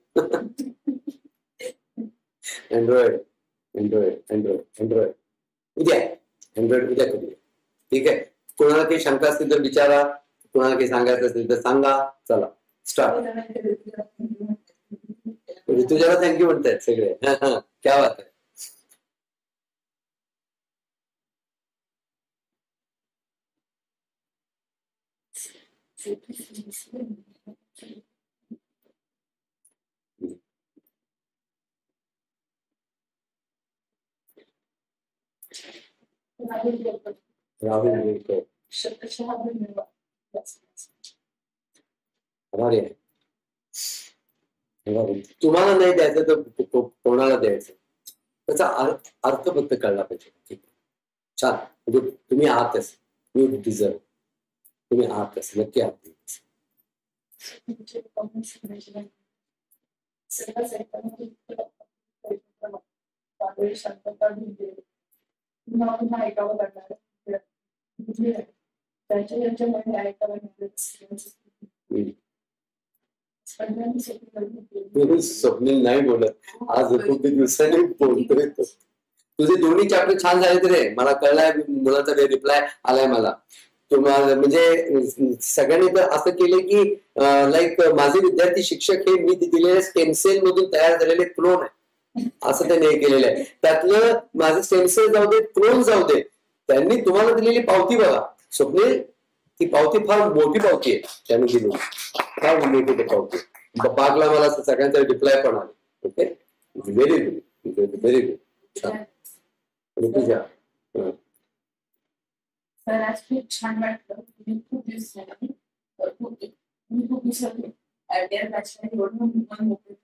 Android Android Android Android उद्या अँड्रॉइड उद्या करूया. ठीक आहे, कोणाला काही शंका असतील तर विचारा, कोणाला काही सांगायचं असेल तर सांगा. चला स्टार्ट. ऋतुजाला थँक्यू म्हणतायत सगळे. क्या बात आहे. राहुल तुम्हाला नाही द्यायचं तर कोणाला द्यायचं, त्याचा अर्थ फक्त कळला पाहिजे. छान, म्हणजे तुम्ही आहात तसे, यू डिझर्व, तुम्ही आहात तसे, नक्की आहात. ऐकावं लागणार त्यांच्या मध्ये ऐकावं स्वप्नील नाही बोलत आज, खूप दिवसांनी बोलतोय तो. तुझे दोन्ही चॅप्टर छान झाले रे, मला कळलाय. मुलाचा रिप्लाय आलाय मला. तुम्हाला म्हणजे सगळ्यांनी तर असं केलं की लाईक माझे विद्यार्थी शिक्षक हे मी दिलेल्या स्टेम सेल मधून तयार झालेले क्लोन आहे असं त्यांनी हे केलेलं आहे. त्यातलं माझे स्टेम सेल जाऊ दे, क्लोन जाऊ दे, त्यांनी तुम्हाला दिलेली पावती बघा स्वप्नील, ती पावती फार मोठी पावती आहे त्यांनी दिली, फार मोठी ते पावती. बागला मला सगळ्यांचा रिप्लाय पण आले. Okay, very good, very good, छान. तुझ्या सर आज खूप छान वाटलं. तुम्ही खूप दिवसांनी खूप दिवसांनी आयडिया बॅचमध्ये एवढं मन मोकळं.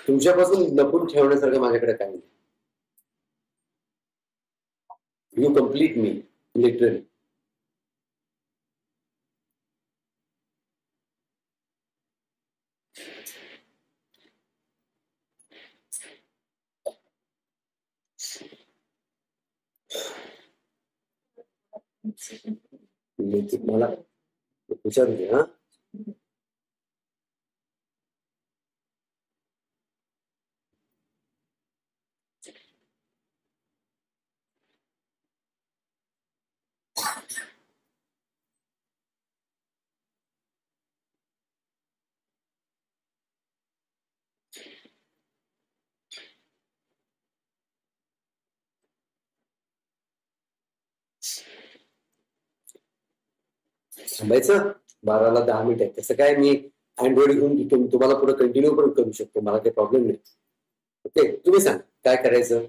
तुमच्यापासून लपून ठेवण्यासारखं माझ्याकडे काही नाही. You complete me literally. मला विचारू दे. हा, थांबायचं 12ला 10 मिनिट आहे. तसं काय मी अँड्रॉइड घेऊन तुम्हाला पुढे कंटिन्यू पण करू शकतो, मला काही प्रॉब्लेम नाही. ओके, तुम्ही सांग काय करायचं.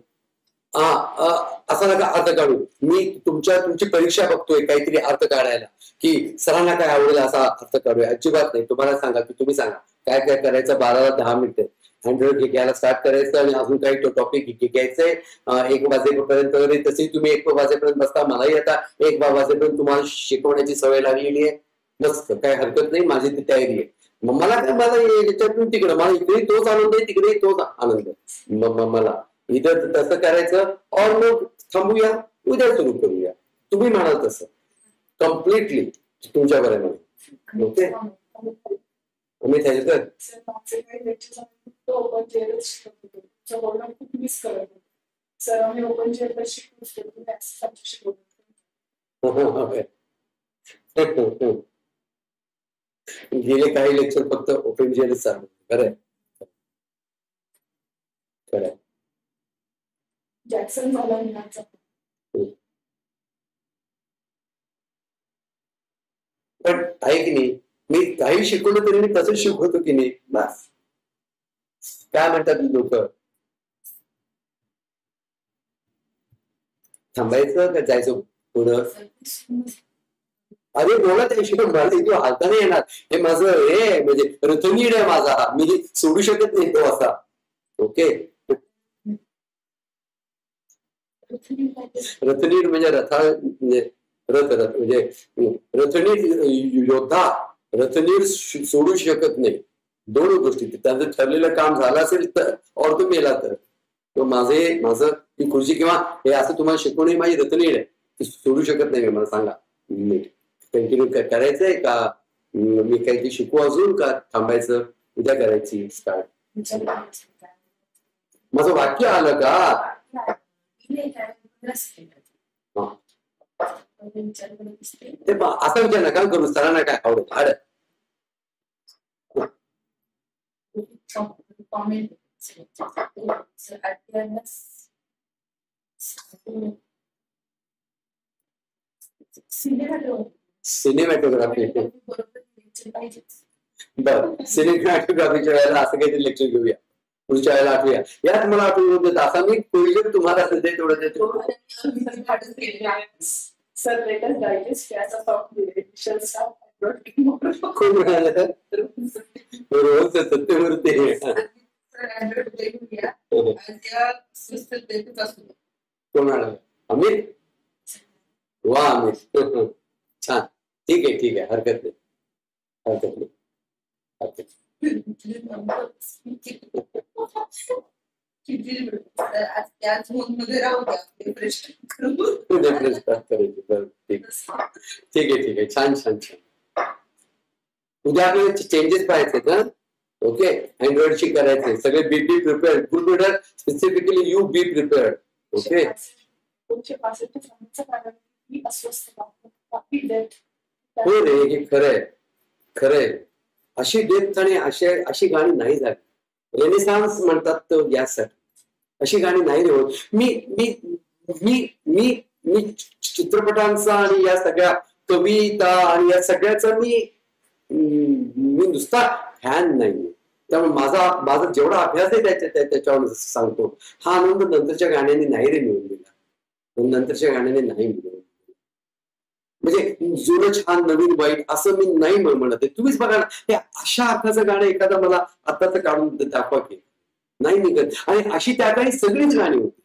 असं नका अर्थ काढू. मी तुमची परीक्षा बघतोय काहीतरी अर्थ काढायला की सरांना काय आवडेल असा अर्थ काढूया, अजिबात नाही. तुम्हाला सांगा की तुम्ही सांगा काय काय करायचं. 12ला 10 मिनिटं अँड्रॉइड घ्यायला स्टार्ट करायचं आणि अजून काही टॉपिक घ्यायचंय 1 वाजेपर्यंत वगैरे. तशी तुम्ही 1 वाजेपर्यंत बसता, मलाही आता 1 वाजेपर्यंत तुम्हाला शिकवण्याची सवय लागलेली आहे. मस्त, काय हरकत नाही, माझी ती तयारी आहे. मग मला काय, मला याच्यातून तिकडं, मला इकडे तोच आनंद आहे, तिकडे तोच आनंद आहे. मला इथं तसं करायचं. और मग थांबूया, उद्या सुरू करूया, तुम्ही म्हणाल तसं. कम्प्लिटली तुमच्या बरोबर. ओके, मी थँक्यू ओपन चेअरच खूप मिस करत होतो सर. आम्ही ओपन चेअर शिकवतो. गेले काही लेक्चर फक्त ओपन चेअरच चालू. खरंय, खरंय. जॅक्सन झाला. पण आहे की नाही, मी काही शिकवलं तरी मी तसंच शिकवतो की नाही. बस, काय म्हणतात लोक, थांबायचं का जायचं पुढं? अरे बोला त्याशी मला इथे हालता नाही येणार. हे माझं हे म्हणजे रथनीड आहे माझा, मी सोडू शकत नाही तो असा. ओके, रथनीड म्हणजे रथा म्हणजे रथ रथ म्हणजे रथनीड योद्धा, रथनीड सोडू शकत नाही. दोन गोष्टी, त्यांचं ठरलेलं काम झालं असेल तर और तो मेला तर माझं ही खुर्ची किंवा हे असं तुम्हाला शिकवणे माझी रथनीड आहे, ती सोडू शकत नाही. मला सांगा कंटिन्यू करायचंय का, मी काही ते शिकू अजून का थांबायचं, उद्या करायची स्टार्ट? माझं वाक्य आलं का? ते असा विचार नका करू, सरांना काय आवडत आड सिनेमॅटोग्राफी. बरं, सिनेमॅटोग्राफीच्या वेळेला असं काहीतरी लेक्चर घेऊया पुढच्या वेळेला, आठवूया. यात मला आठवून देत असा मी कोविड तुम्हाला सध्या तेवढं देतो. सर लेटेस्ट डायजेस्ट याचा कोण म्हणाल? रोज सत्यमूर्ती. कोण म्हणाल? अमित. वा अमित, छान. ठीक आहे हरकत नाही. ठीक आहे, छान. उद्या आपल्याला चेंजेस पाहायचे ना. ओके, अँड्रॉइडशी करायचे सगळे. बी prepared, good builder specifically you B prepared. Okay, हो रे, हे खरंय. अशी डेप्थ आणि अशी गाणी नाही झाली. रेनेसान्स म्हणतात तो यासाठी. अशी गाणी नाही होत. मी चित्रपटांचा आणि या सगळ्या कविता आणि या सगळ्याचा मी नुसता फॅन नाही. त्यामुळे माझा जेवढा अभ्यास आहे त्याच्यावर सांगतो. हा आनंद नंतरच्या गाण्यांनी नाही रे मिळून दिला. नंतरच्या गाण्याने नाही मिळून, म्हणजे जुनं छान नवीन वाईट असं मी नाही म्हणत आहे. तुम्हीच बघा ना, हे अशा अर्थाचं गाणं एखादा मला आताच काढून दाखवा की नाही निघत. आणि अशी त्या काळी सगळीच गाणी होती.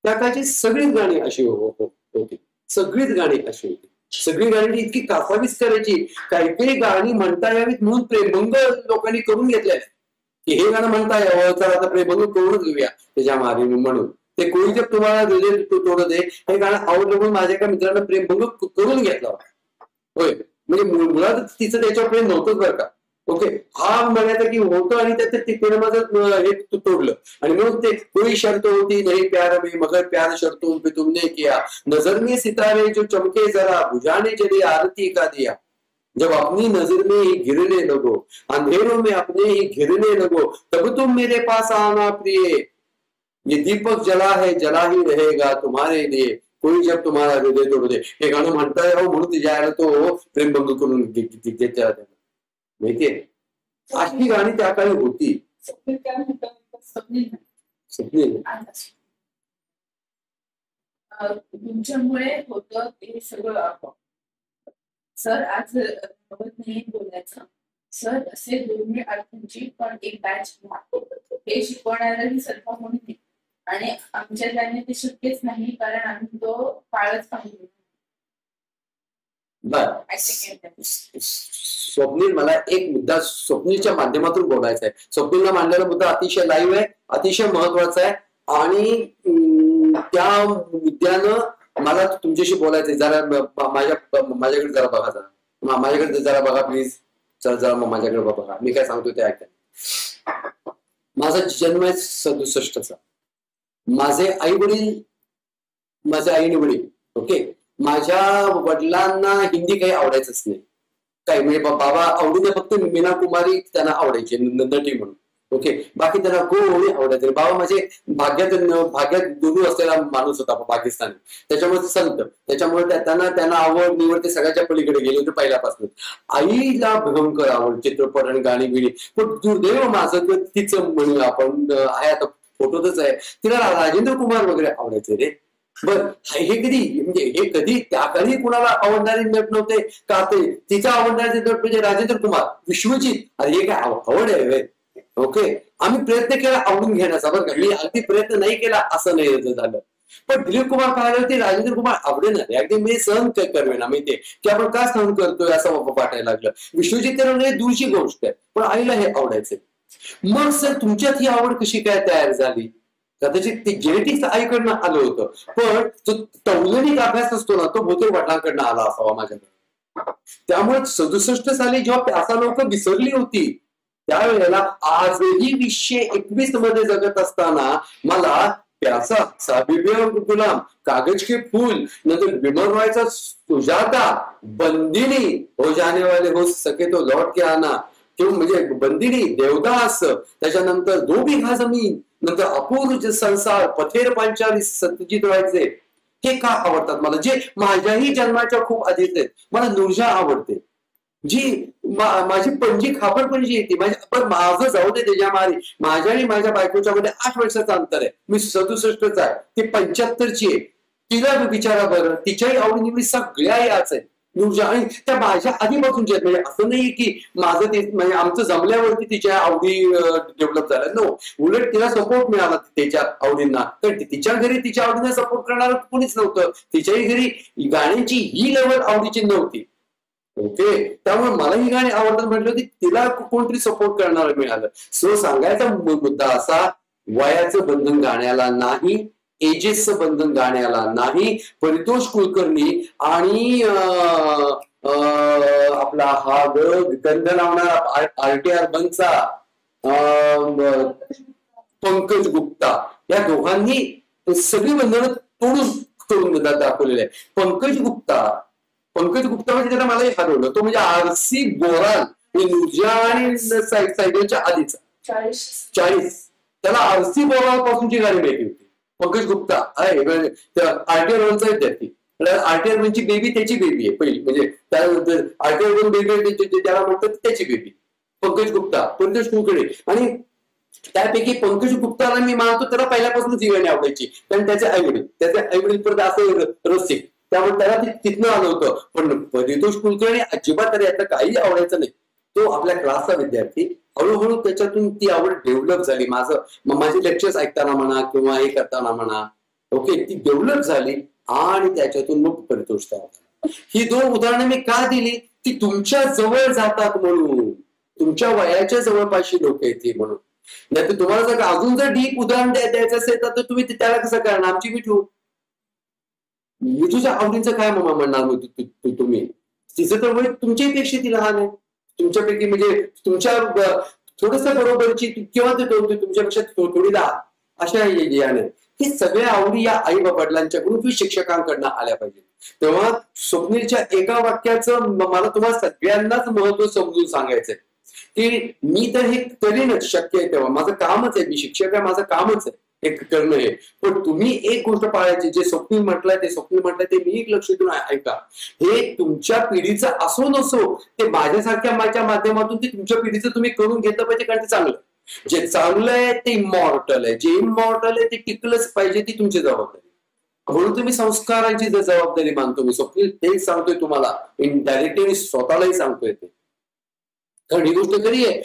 त्या काळची सगळीच गाणी अशी होती. सगळीच गाणी अशी होती. सगळी गाणी इतकी कासावीस करायची. काही गाणी म्हणता यावीत म्हणून प्रेमभंग लोकांनी करून घेतलंय की हे गाणं म्हणता यावं, तर आता प्रेमभंग करूनच घेऊया त्याच्या मागे म्हणून. ते कोणी जर तुम्हाला तोडत आहे, हे गाणं आवडलं म्हणून माझ्या एका मित्रानं प्रेमभंग करून घेतला होय. म्हणजे मुळात तिचं त्याच्यावर प्रेम नव्हतंच बरं का. ओके, हा म्हणायचं की होतं आणि त्याचं माझं हे तोडलं. आणि म्हणून ते कोई शर्त होती नहीं प्यार में मगर प्यार शर्तों पे तुमने किया, नजर में सितारे जो चमके जरा बुझाने चले आरती का दिया, जब अपनी नजर में ही गिरने लगो अंधेरों में अपने ही गिरने लगो, तब तुम मेरे पास आना प्रिय, ये दीपक जला है जला ही रहेगा तुम्हारे लिए, कोई जब तुम्हारा हृदय तोड़ दे. हे गाणं म्हणता यावं म्हणून तिच्या तो प्रेमभंग करून घेतला. माहितीये, अशी गाणी त्या काळी होती. तुमच्यामुळे होतं ते सगळं. सर आज नाही बोलायचं. सर असे दुर्मिळ अर्थांची पण एक बॅच हे शिकवणारही सर्व म्हणून, आणि आमच्या त्याने ते शक्यच नाही कारण आम्ही तो काळच पाहिजे. स्वप्नील, मला एक मुद्दा स्वप्नीलच्या माध्यमातून बोलायचा आहे. स्वप्नीलला मांडलेला मुद्दा अतिशय लाईव्ह आहे, अतिशय महत्वाचा आहे. आणि त्या मुद्द्यानं मला तुमच्याशी बोलायचंय. जरा माझ्याकडे जरा बघा, माझ्याकडे जरा बघा प्लीज. जरा माझ्याकडे बघा, मी काय सांगतो ते ऐका. माझा जन्म आहे 67चा. माझे आई वडील ओके, माझ्या वडिलांना हिंदी काही आवडायचंच नाही. काय म्हणजे बाबा आवडीने फक्त मीना कुमारी त्यांना आवडायची नटी म्हणून. ओके, बाकी त्यांना कोणी आवडायचं. बाबा माझे भाग्यात दुरू असलेला माणूस होता पाकिस्तानी, त्याच्यामुळे संत, त्याच्यामुळे त्यांना आवड निवड ते सगळ्याच्या पलीकडे गेले होते पहिल्यापासून. आईला भयंकर आवड चित्रपट आणि गाणी बिणी. पण दुर्दैव माझं तिचं म्हणूया आपण आहे आता फोटोतच आहे, तिला राजेंद्र कुमार वगैरे आवडायचे रे. बर हे कधी म्हणजे हे कधी त्या काळी कुणाला आवडणारे नट नव्हते का? ते तिचा आवडणारे नट म्हणजे राजेंद्र कुमार, विश्वजित. अरे हे काय आवड आहे? ओके, आम्ही प्रयत्न केला आवडून घेण्याचा, बरं का, मी अगदी प्रयत्न नाही केला असं नाही झालं. पण दिलीप कुमार काय ते राजेंद्र कुमार आवडेणार अगदी मी सहन करवेना माहितीये की आपण का सहन करतोय असं वाटायला लागलं. विश्वजित दूरची गोष्ट आहे, पण आईला हे आवडायचं. मग सर तुमच्यात ही आवड कशी काय तयार झाली? कदाचित ते जेनेटिक्स आईकडनं आलं होतं, पण जो तौलनिक अभ्यास असतो ना तो बहुतेक वडिलांकडनं आला असावा माझ्याकडे. त्यामुळे 67 साली जेव्हा प्यासा लोक विसरली होती त्यावेळेला आजही 2021 मध्ये जगत असताना मला प्यासा, साबिबिया गुलाम, कागज के फूल, नंतर बिमल रॉयचा सुजाता, बंदिनी, हो जाने वाले हो सके तो लौट के आना, किंवा म्हणजे बंदिनी, देवदास, त्याच्यानंतर दो बिघा जमीन, नंतर अपूर्व संसार, पथेर पांचाली, सत्यजित रायचे, हे का आवडतात मला? जे माझ्याही जन्माच्या खूप आधीच आहेत. मला नूरजहां आवडते, जी माझी पणजी खापरपणजी येते. पण माझं जाऊ दे त्याच्या माझ्या आणि माझ्या बायकोच्या मध्ये 8 वर्षाचं अंतर आहे. मी 67च आहे, ती 75ची आहे. तिला विचारा बरं, तिच्याही आवडीनिवडी सगळ्या याच आहेत नूरजहां, आणि त्या माझ्या आधीपासूनच्या आहेत. म्हणजे असं नाही की माझं ते म्हणजे आमचं जमल्यावरती तिच्या आवडी डेव्हलप झाल्या. नो, उलट तिला सपोर्ट मिळाला त्याच्या आवडींना. तर तिच्या घरी तिच्या आवडींना सपोर्ट करणार कोणीच नव्हतं. तिच्याही घरी गाण्यांची ही लेवल आवडीची नव्हती. ओके, त्यामुळे मला ही गाणी आवडतात म्हटलं की तिला कोणतरी सपोर्ट करणार मिळालं. सो सांगायचा मुद्दा असा, वयाचं बंधन गाण्याला नाही, एजेसचं बंधन गाण्याला नाही. परितोष कुलकर्णी आणि आपला हा गंध लावणारा RTR बंगचा पंकज गुप्ता, या दोघांनी सगळी बंधनं तोडून दाखवलेले आहे. पंकज गुप्ता म्हणजे त्याला मलाही हरवलं. तो म्हणजे RC बोराल, नूरजहां आणि सायकलच्या आधीचा 40, त्याला RC बोराल पासूनची गाडी माहिती होती. पंकज गुप्ता आहे RTR 1चा विद्यार्थी. RTR 1ची बेबी त्याची बेबी आहे पहिली, म्हणजे त्यानंतर RTR 1 बेबी त्याला म्हणतात त्याची बेबी पंकज गुप्ता, परितोष कुलकर्णी. आणि त्यापैकी पंकज गुप्ताला मी मानतो त्याला पहिल्यापासूनच ही गाणी आवडायची, कारण त्याचे आईवडील परत असं रसिक, त्यामुळे त्याला तिथनं आलं होतं. पण परितोष कुलकर्णी अजिबात यातलं काही आवडायचं नाही. तो आपल्या क्लासचा विद्यार्थी, हळूहळू त्याच्यातून ती आवड डेव्हलप झाली. माझे लेक्चर्स ऐकताना म्हणा किंवा हे करताना म्हणा, ओके, ती डेव्हलप झाली आणि त्याच्यातून मग परितोष तयार झाला. ही 2 उदाहरणं मी का दिली? ती तुमच्या जवळ जातात म्हणून, तुमच्या वयाच्या जवळपासची लोक येते म्हणून. नाही तर तुम्हाला जर अजून जर डीप उदाहरण द्यायचं असेल तर तुम्ही त्याला कसं करणार? आमची मी तुझ्या आवडीचं काय म्हणणार तुम्ही? तिचं तर वय तुमच्याही पेक्षा ती लहान आहे, तुमच्यापैकी म्हणजे तुमच्या थोडस बरोबरची किंवा तुमच्यापेक्षा थोडी लहान, अशा याने. हे सगळ्या आवडी या आई वडिलांच्याकडून किंवा शिक्षकांकडनं आल्या पाहिजे. तेव्हा स्वप्नीलच्या एका वाक्याचं मला तुम्हाला सगळ्यांनाच महत्व समजून सांगायचंय की मी तर हे करीनच शक्य आहे तेव्हा, माझं कामच आहे, मी शिक्षक आहे, माझं कामच आहे हे करणं हे. पण तुम्ही एक गोष्ट पाळायची, जे स्वप्नील म्हटलंय ते मी एक लक्ष देऊन ऐका. हे तुमच्या पिढीचं असो नसो, ते माझ्यासारख्या माझ्या माध्यमातून ते तुमच्या पिढीचं तुम्ही करून घेतलं पाहिजे, कारण ते चांगलं. जे चांगलं आहे ते इमॉर्टल आहे, जे इमॉर्टल आहे ते टिकलंच पाहिजे, ती तुमची जबाबदारी. म्हणून तुम्ही संस्कारांची जबाबदारी मानतो मी. स्वप्नील तेच सांगतोय तुम्हाला, इनडायरेक्टली मी स्वतःलाही सांगतोय ते, कारण ही गोष्ट खरी आहे.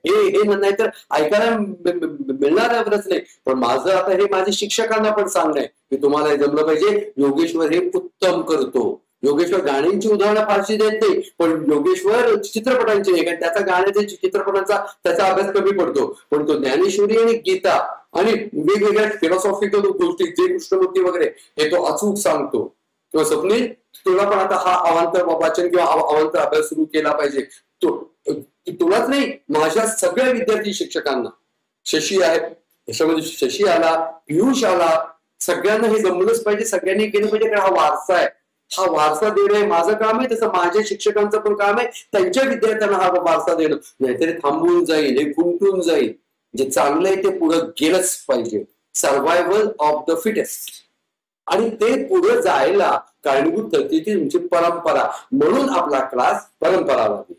हे नाही तर ऐकायला मिळणारच नाही. पण माझं आता हे माझ्या शिक्षकांना पण सांगणं आहे की तुम्हाला जमलं पाहिजे. योगेश्वर हे उत्तम करतो. योगेश्वर गाण्यांची उदाहरणं फारशी देत नाही, पण योगेश्वर चित्रपटांची नाही, कारण त्याचा गाण्याच्या चित्रपटांचा त्याचा अभ्यास कमी पडतो. पण तो ज्ञानेश्वरी आणि गीता आणि वेगवेगळ्या फिलॉसॉफिकल गोष्टी, जे कृष्णमूर्ती वगैरे, हे तो अचूक सांगतो. किंवा स्वप्नील तुला पण आता हा अवांतर वाचन किंवा अवांतर अभ्यास सुरू केला पाहिजे. तुलाच नाही, माझ्या सगळ्या विद्यार्थी शिक्षकांना, शशी आहे याच्यामध्ये, शशी आला, पियुष आला, सगळ्यांना हे जमलंच पाहिजे, सगळ्यांनी केलं पाहिजे. कारण हा वारसा आहे, हा वारसा देणं हे माझं काम आहे, तसं माझ्या शिक्षकांचं पण काम आहे त्यांच्या विद्यार्थ्यांना हा वारसा देणं. नाहीतरी थांबून जाईल, हे खुंटून जाईल. जे चांगलं आहे ते पुढे गेलंच पाहिजे. Survival of the fittest. आणि ते पुढे जायला कारणीभूत ठरते ती तुमची परंपरा. म्हणून आपला क्लास परंपरावादी.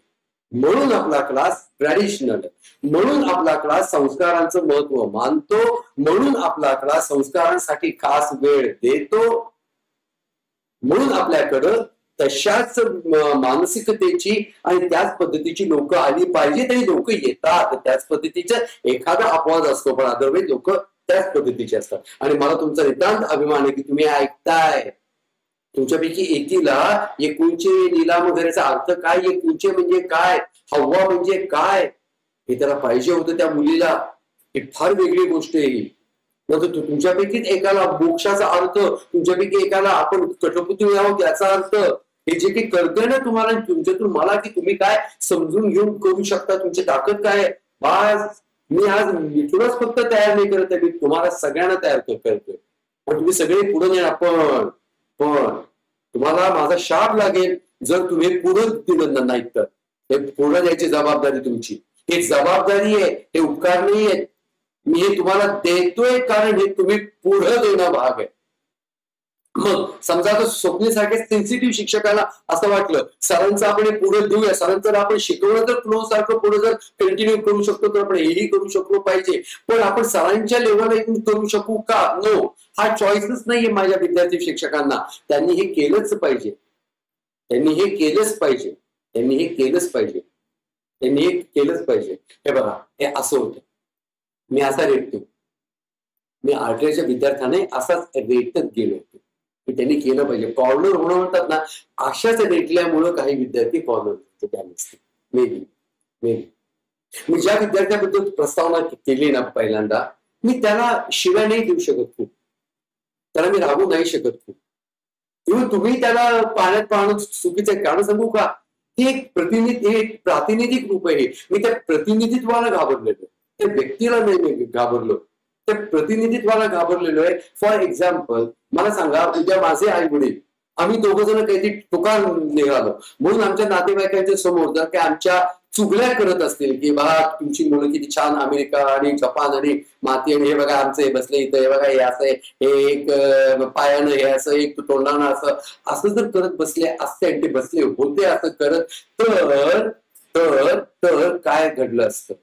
म्हणून आपला क्लास ट्रॅडिशनल, म्हणून आपला क्लास संस्कारांचं महत्व मानतो, म्हणून आपला क्लास संस्कारांसाठी खास वेळ देतो, म्हणून आपल्याकडं तशाच मानसिकतेची आणि त्याच पद्धतीची लोक आली पाहिजे. तरी लोक येतात त्याच पद्धतीचा एखादा अपवाद असतो, पण अदरवाईज लोक त्याच पद्धतीचे असतात. आणि मला तुमचा नितांत अभिमान आहे की तुम्ही ऐकताय. तुमच्यापैकी एकीला एकूणचे नीलाम वगैरेचा अर्थ काय, एकूणचे म्हणजे काय, हव्वा म्हणजे काय हे त्याला पाहिजे होतं त्या मुलीला. ही फार वेगळी गोष्ट आहे ही. तुमच्यापैकीच एकाला मोक्षाचा अर्थ, तुमच्यापैकी एकाला आपण कठपुतळी आहोत याचा अर्थ, हे जे काही करतोय ना तुम्हाला तुमच्यातून मला, की तुम्ही काय समजून घेऊन करू शकता, तुमची ताकद काय. मी आज तुलाच फक्त तयार नाही करत आहे, मी तुम्हाला सगळ्यांना तयार करतोय. पण तुम्ही सगळे पुढे येणार. पण तुम्हाला माझा शाप लागेल जर तुम्ही पुढे दिलं नाहीत तर. हे पुढे द्यायची जबाबदारी तुमची. हे जबाबदारी आहे, हे उपकार नाही आहेत. मी हे तुम्हाला देतोय कारण हे तुम्ही पुढे देणं भाग आहे. मग समजा आता स्वप्नीसारख्या सेन्सिटिव्ह शिक्षकाला असं वाटलं सरांचं आपण पुढे देऊया, सरांचं आपण शिकवलं तर फ्लो सारखं पुढे जर कंटिन्यू करू शकतो तर आपण हेही करू शकलो पाहिजे. पण आपण सरांच्या लेवलला करू शकू का? नो, हा चॉईसच नाहीये माझ्या विद्यार्थी शिक्षकांना. त्यांनी हे केलंच पाहिजे, त्यांनी हे केलंच पाहिजे, त्यांनी हे केलंच पाहिजे, त्यांनी हे केलंच पाहिजे. हे बघा, हे असं होतं. मी असा रेटतो, मी आर्टच्या विद्यार्थ्याने असाच रेटत गेलो होतो की त्यांनी केलं पाहिजे. कॉर्नर होणं म्हणतात ना, अशाच रेटल्यामुळं काही विद्यार्थी कॉर्नर होते त्या नसते. मी ज्या विद्यार्थ्याबद्दल प्रस्तावना केली ना पहिल्यांदा, मी त्याला शिव्या नाही देऊ शकत खूप, त्याला मी रागू नाही शकत खूप. किंवा तुम्ही त्याला पाण्यात पाहणं चुकीचं आहे. कारण सांगू का, हे एक प्रातिनिधिक रूप आहे. मी त्या प्रतिनिधित्वाला घाबरलेलो, त्या व्यक्तीला नाही घाबरलो, त्या प्रतिनिधित्वाला घाबरलेलो आहे. फॉर एक्झाम्पल मला सांगा, उद्या माझे आई वडील आम्ही दोघं जण काहीतरी टुकार निघालो म्हणून आमच्या नातेवाईकांच्या समोर जर काय आमच्या चुगल्या करत असतील की बघा तुमची मुलं किती छान अमेरिका आणि जपान आणि माती आणि हे बघा आमचं हे बसले इथं, हे बघा हे असं आहे, हे एक पायानं हे असं, एक तोंडानं असं, असं जर करत बसले असते ते बसले होते असं करत, तर तर तर काय घडलं असतं?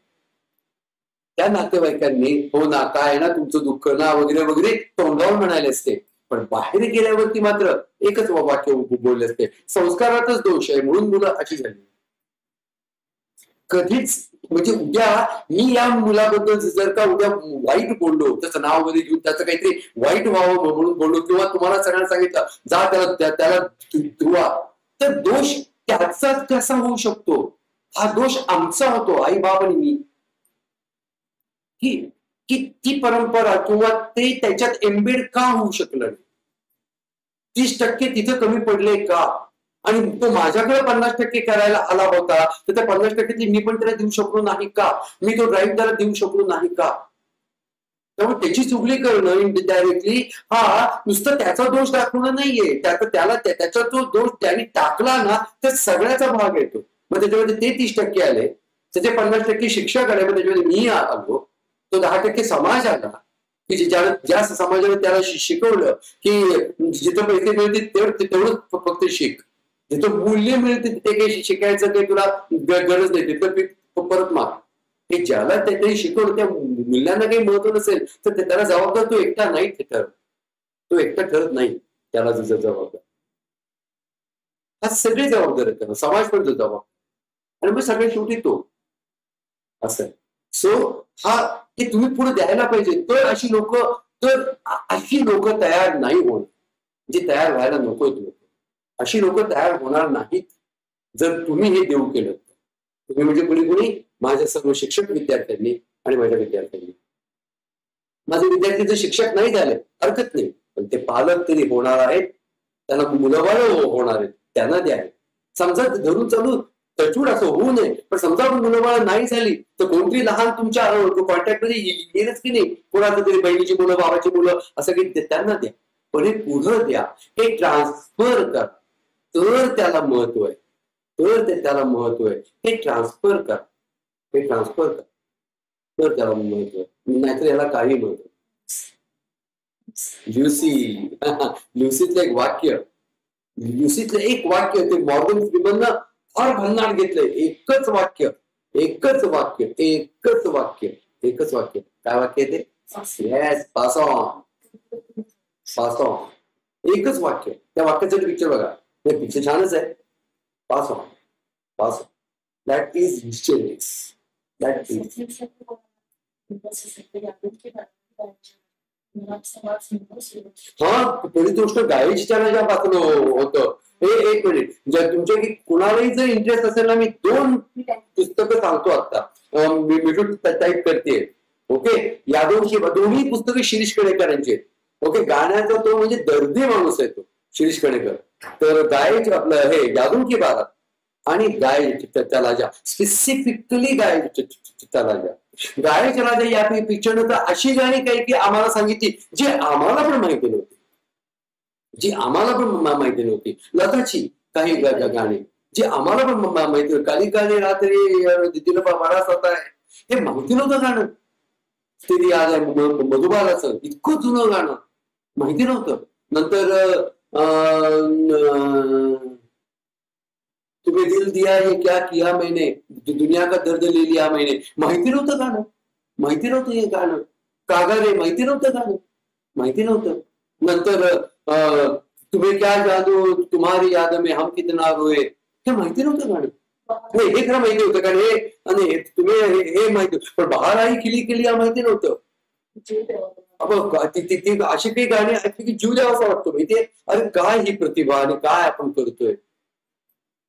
त्या नातेवाईकांनी हो ना, काय ना तुमचं दुःख ना वगैरे वगैरे तोंडावर म्हणाले असते. पण बाहेर गेल्यावरती मात्र एकच वाक्य बोलले असते, संस्कारातच दोष आहे म्हणून मुलं अशी झाली. कधीच म्हणजे उद्या मी या मुलाबद्दल जर का उद्या वाईट बोललो, त्याचं नाव वगैरे घेऊन त्याचं काहीतरी वाईट व्हावं म्हणून बोललो, किंवा तुम्हाला सगळ्यांना सांगितलं जा त्याला धुवा, तर दोष त्याचाच कसा होऊ शकतो? हा दोष आमचा होतो, आई बाप आणि मी. की ती परंपरा किंवा ते त्याच्यात एम्बेड का होऊ शकलं? 30% तिथं कमी पडले का? आणि तो माझ्याकडे 50% करायला आला होता, तर त्या 50% मी पण त्याला देऊ शकलो नाही का? मी तो ड्राईव्ह त्याला देऊ शकलो नाही का? त्यामुळे त्याची चुगली करणं इनडायरेक्टली हा नुसतं त्याचा दोष दाखवणं नाहीये, त्याचा तो दोष त्याने टाकला ना तर सगळ्याचा भाग येतो. मग त्याच्यामध्ये ते 30% आले, त्याचे 50% शिक्षक आले, मग त्याच्यामध्ये मी आलो, तो 10% समाज आला की ज्या समाजाने त्याला शिकवलं की जिथं पैसे मिळतील तेवढंच फक्त शिक, जिथं मूल्य मिळते तिथे काही शिकायचं काही तुला गरज नाही, तिथं परत माग. हे ज्याला ते शिकवलं त्या मूल्यांना काही महत्व नसेल तर त्याला जबाबदार तो एकटा नाही ठरत, तो एकटा ठरत नाही, त्याला जबाबदार हा सगळे जबाबदार आहेत, समाज पण जबाबदार, आणि मग सगळे शेवटी तो असं. सो हा हे तुम्ही पुढे द्यायला पाहिजे. तर अशी लोक तयार नाही होणार, जे तयार व्हायला नको लोक, अशी लोक तयार होणार नाहीत जर तुम्ही हे देऊ केलं. तुम्ही म्हणजे कुणी माझ्या सर्व शिक्षक विद्यार्थ्यांनी आणि माझ्या विद्यार्थ्यांनी. माझे विद्यार्थी जर शिक्षक नाही झाले हरकत नाही, पण ते पालक तरी होणार आहेत, त्यांना मुलं बाळ होणार आहेत, त्यांना द्या. समजा धरून चालू तचूड असं होऊ नये, पण समजा मुलं बाळ नाही झाली तर कोणतरी लहान तुमच्या कॉन्टॅक्ट मध्ये येईलच की नाही, कोणाचं तरी बहिणीची मुलं बाबाची मुलं असं काही त्यांना द्या, पण हे पुढं द्या, हे ट्रान्सफर करा, तर त्याला महत्व आहे, त्याला महत्व आहे. हे ट्रान्सफर करा, तर त्याला महत्व आहे, नाहीतर याला काही महत्व. ल्युसीतलं एक वाक्य ते मॉर्गन फ्रीमननं फार भन्नाट घेतलंय. एकच वाक्य एकच वाक्य एकच वाक्य एकच वाक्य. काय वाक्य आहे ते? Yes, pass on. Pass on. एकच वाक्य. त्या वाक्यासाठी पिक्चर बघा. हे पिक्चर छानच आहे. Pass on. Pass on. That is genius. That is. हा, पहिली गोष्ट गायची चॅनलच्या पासून होतं. हे एक मिनिट, जर तुमच्या कुणालाही जर इंटरेस्ट असेल ना, मी 2 पुस्तकं सांगतो आता. मी टाईप करते. ओके, या दोन्ही पुस्तकं शिरीष कणेकरांची. ओके, गाण्याचा तो म्हणजे दर्दी माणूस आहे तो शिरीष कणेकर. तर गायच आपलं हे यादू की बारात आणि गाय चला जा, स्पेसिफिकली गाय चला जा. गाय चला जा या पिक्चरनं तर अशी गाणी काही की आम्हाला सांगितली जी आम्हाला पण माहिती नव्हती, जी आम्हाला पण माहिती नव्हती. लताची काही गाणी जी आम्हाला पण माहिती होती. काली काली रात्री दिदीला बराच होता आहे, हे माहिती नव्हतं गाणं. ते आज आहे मधुबालाचं इतकं जुनं गाणं माहिती नव्हतं. नंतर तुम्हें दिल दिया है क्या किया मैंने, दुनिया का दर्द ले लिया मैंने, माहिती नव्हतं गाणं. माहिती नव्हतं हे गाणं. कागारे माहिती नव्हतं गाणं. माहिती नव्हतं. नंतर तुम्हें क्या जादू तुम्हारी याद में हम कितना रोए, हे माहिती नव्हतं गाणं. नाही, हे खरं माहिती होतं कारण हे आणि तुम्ही हे माहिती, पण बहार आई खिली खिली माहिती नव्हतं. अशी काही गाणी ऐकली की जीव द्यावासा वाटतो माहितीये. अरे काय ही प्रतिभा आणि काय आपण करतोय,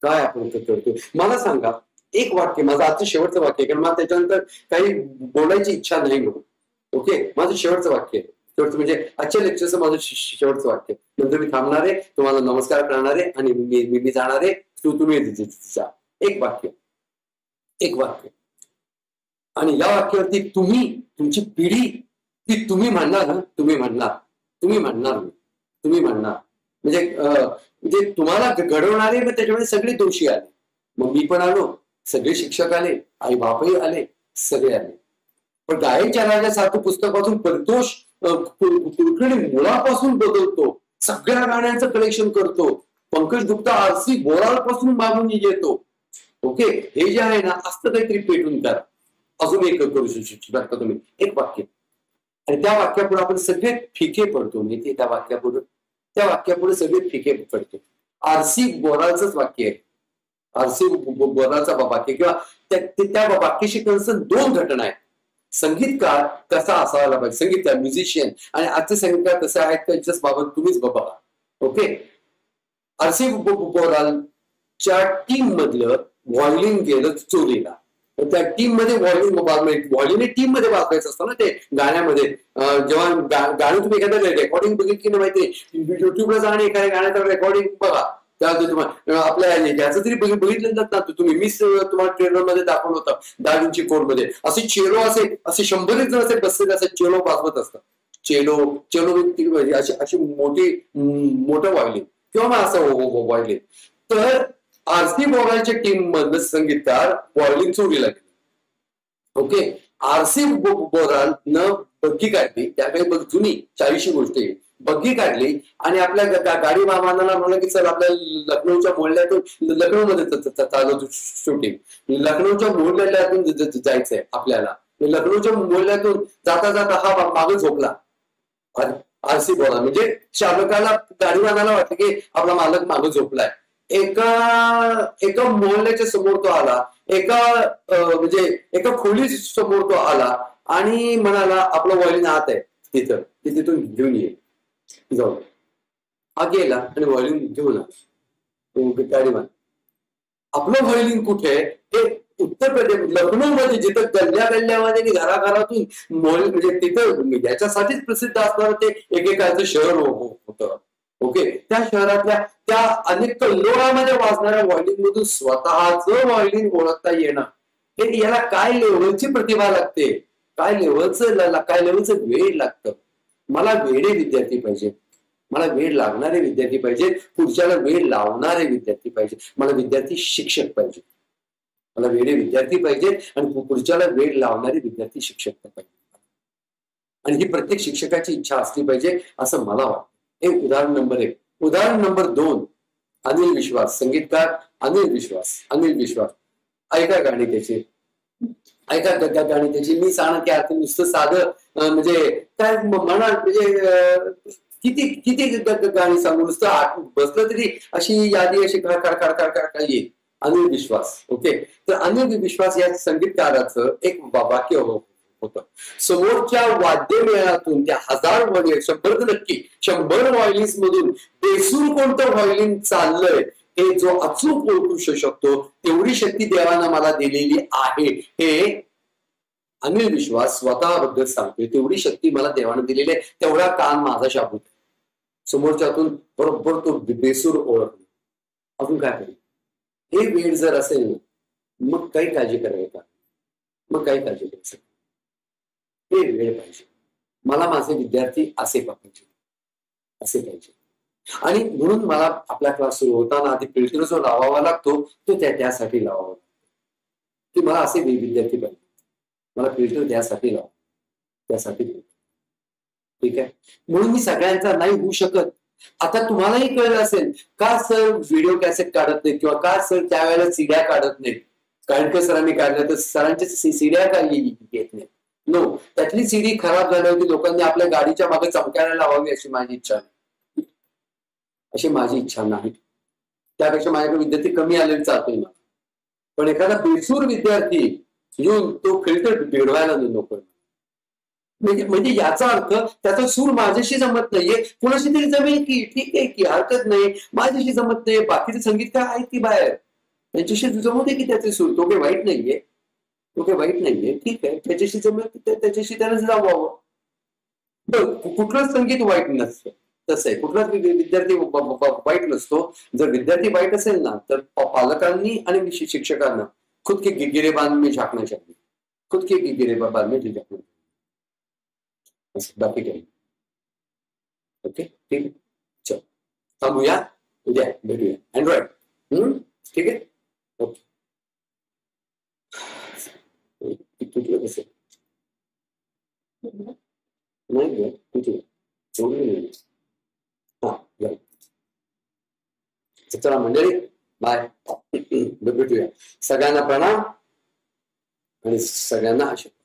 काय आपण करतोय. मला सांगा एक वाक्य, माझं आजचं शेवटचं वाक्य, कारण मला त्याच्यानंतर काही बोलायची इच्छा नाही म्हणून. ओके, माझं शेवटचं वाक्य, शेवटचं म्हणजे आजच्या लेक्चरचं माझं शेवटचं वाक्य. नंतर मी थांबणार आहे, तुम्हाला नमस्कार करणार आहे आणि मी जाणार आहे. तुम्ही जा. एक वाक्य, एक वाक्य. आणि या वाक्यावरती तुम्ही, तुमची पिढी ती तुम्ही म्हणणार ना, तुम्ही म्हणणार, तुम्ही म्हणणार, तुम्ही म्हणणार म्हणजे तुम्हाला घडवणारे मग त्याच्यामध्ये सगळे दोषी आले. मग मी पण आलो, सगळे शिक्षक आले, आई बापही आले, सगळे आले. पण गायच्या राजासारखं पुस्तकातून परितोष मुळापासून बदलतो, सगळ्या गाण्यांचं कलेक्शन करतो, पंकज गुप्ता आरसी बोराळ पासून मागून येतो. ओके, हे जे आहे ना असतं काहीतरी पेटून करा. अजून एक करू शकता तुम्ही, एक वाक्य. आणि त्या वाक्यापुढे आपण सगळे फिके पडतो. माहिती त्या वाक्यापुढे सगळे फिके पडतो. आरसी बोराळचंच वाक्य आहे. आरसी बोराळचा वाक्य किंवा त्या वाक्याशी कन्सर्न 2 घटना आहेत. संगीतकार कसा असायला पाहिजे, संगीतकार म्युझिशियन, आणि आजचे संगीतकार कसे आहेत त्याच्याच बाबत तुम्हीच बघा. ओके, आरसी बोराळच्या टीम मधलं व्हायोलिन गेलं चोरीला. त्या टीम मध्ये व्हायोलिन टीम मध्ये वाजवायचं असतं ना ते गाण्यामध्ये. जेव्हा गाणं तुम्ही एखाद्या रेकॉर्डिंग बघितली ना, माहिती युट्यूबला जा आणि एखाद्या गाण्याचं रेकॉर्डिंग बघा. त्यामध्ये तुम्हाला आपल्या याचं तरी बघितलं ना तुम्ही. मी तुम्हाला ट्रेलर मध्ये दाखवलं होतं दा विंची कोड मध्ये. असे चेलो असे 100 जण असे बसलेले असे चेलो वाजवत असतात. चेलो अशी मोठं व्हायोलिन किंवा मग असं व्हायोलिन. तर आरसी बोराळच्या टीम मधलं संगीतकार व्हायोलिन चोरीला गेले. ओके, आरसी बोराळ न बग्गी काढली, त्या काही जुनी 40शी गोष्ट आहे, बग्गी काढली आणि आपल्या गाडी मामाला म्हणलं की चल आपल्या लखनौच्या मोहल्ल्यातून, लखनौमध्ये चालू शूटिंग, लखनौच्या मोहल्ल्यातून जायचंय आपल्याला. लखनौच्या मोहल्ल्यातून जाता जाता हा मागे झोपला. आरसी बोराळ म्हणजे चालकाला, गाडीवानाला वाटलं की आपला मालक मागे झोपलाय. एका मोहल्ल्याच्या समोर तो आला, एका खोली समोर तो आला आणि म्हणाला आपलं व्हायोलिन आत आहे तिथं, तिथून घेऊन ये जाऊ. हा गेला आणि व्हायोलिन घेऊन आला. गाडीवान, आपलं व्हायोलिन कुठे? हे उत्तर प्रदेश, लखनौ मध्ये, जिथं गल्ल्यामध्ये घराघरातून म्हणजे तिथं याच्यासाठीच प्रसिद्ध असणारं ते एकेकाचं शहर होतं. ओके, त्या शहरातल्या त्या अनेक कल्लोळामध्ये वाजणाऱ्या व्हायोलिन मधून स्वतःच व्हायोलिन ओळखता येणं, हे याला काय लेवलची प्रतिभा लागते, काय लेवलचं वेळ लागतं. मला वेडे विद्यार्थी पाहिजे, मला वेळ लागणारे विद्यार्थी पाहिजे, पुढच्याला वेळ लावणारे विद्यार्थी पाहिजे. मला विद्यार्थी शिक्षक पाहिजे, मला वेडे विद्यार्थी पाहिजे आणि पुढच्याला वेळ लावणारे विद्यार्थी शिक्षक पाहिजे. आणि ही प्रत्येक शिक्षकाची इच्छा असली पाहिजे असं मला वाटतं. हे उदाहरण नंबर 1. उदाहरण नंबर 2, अनिल विश्वास, संगीतकार, अनिल विश्वास ऐका गाणी त्याची, ऐका गाणी त्याची. मी सांगणार की आता नुसतं साधं म्हणजे काय म्हणा म्हणजे किती किती गाणी सांगू, नुसतं बसलं तरी अशी यादी अशी खड येईल. अनिल विश्वास. ओके, तर अनिल विश्वास या संगीतकाराचं एक वाक्य होतं, समोरच्या वाद्य मेळातून त्या 1000 मध्ये 100 नक्की 100 व्हायोलिन्स मधून बेसूर कोणतं व्हायोलिन चाललंय हे जो अचूक ओळखू शकतो तेवढी शक्ती देवानं मला दिलेली आहे, हे अनिल विश्वास स्वतःबद्दल सांगतोय. तेवढी शक्ती मला देवानं दिलेली आहे, तेवढा कान माझा शाबूत आहे. समोरच्यातून बरोबर तो बेसूर ओळखतो. अजून काय करेल? हे वेळ जर असेल ना, मग काही काळजी करायला का, मग काही काळजी करायचं. हे वेळ पाहिजे. मला माझे विद्यार्थी असे पाहिजे, असे पाहिजे. आणि म्हणून मला आपला क्लास सुरू होताना आधी फिल्टर जो लावावा लागतो तो त्यासाठी लावावा लागतो की मला असे विद्यार्थी पाहिजे, मला फिल्टर त्यासाठी लावा, त्यासाठी. ठीक आहे, म्हणून मी सगळ्यांचा नाही होऊ शकत. आता तुम्हालाही कळलं असेल का सर व्हिडिओ कॅसेट काढत नाहीत किंवा का सर त्यावेळेला सीड्या काढत नाहीत. कारण सरांनी काढल्या तर सरांच्या सीड्या काय येत नाहीत. नो, त्यातली सीडी खराब झाली होती, लोकांनी आपल्या गाडीच्या मागे चमकायला लावावी अशी माझी इच्छा नाही, अशी माझी इच्छा नाही. त्यापेक्षा माझ्याकडे विद्यार्थी कमी आलेले चालतोय ना, पण एखादा बेसूर विद्यार्थी येऊन तो फिल्टर बिघडवायला नको. म्हणजे याचा अर्थ त्याचा सूर माझ्याशी जमत नाहीये, कोणाशी तरी जमेल की, ठीक आहे की, हरकत नाही. माझ्याशी जमत नाही, बाकीचे संगीतकार आहेत की बाहेर, त्यांच्याशी जमू दे की त्याचे सूर. तो काही वाईट नाहीये, तो काही वाईट नाहीये, ठीक आहे. त्याच्याशी जमेल त्याच्याशी त्याने जावावं. कुठलंच संगीत वाईट नसतं, तसं आहे. कुठलाच विद्यार्थी वाईट नसतो. जर विद्यार्थी वाईट असेल ना तर पालकांनी आणि शिक्षकांना खुद के गिरेबान में झाकना चाहिए, खुद के गिरेबान में झाकना. बाकी काही. ओके, ठीक आहे, चल थांबूया, उद्या भेटूया. अँड्रॉइड ठीक आहे. ओके, तुटलं कसं नाही तुटलं एवढं. हा, चला मंडळी, बाय, भेटूया. सगळ्यांना प्रणाम आणि सगळ्यांना आशीर्वाद.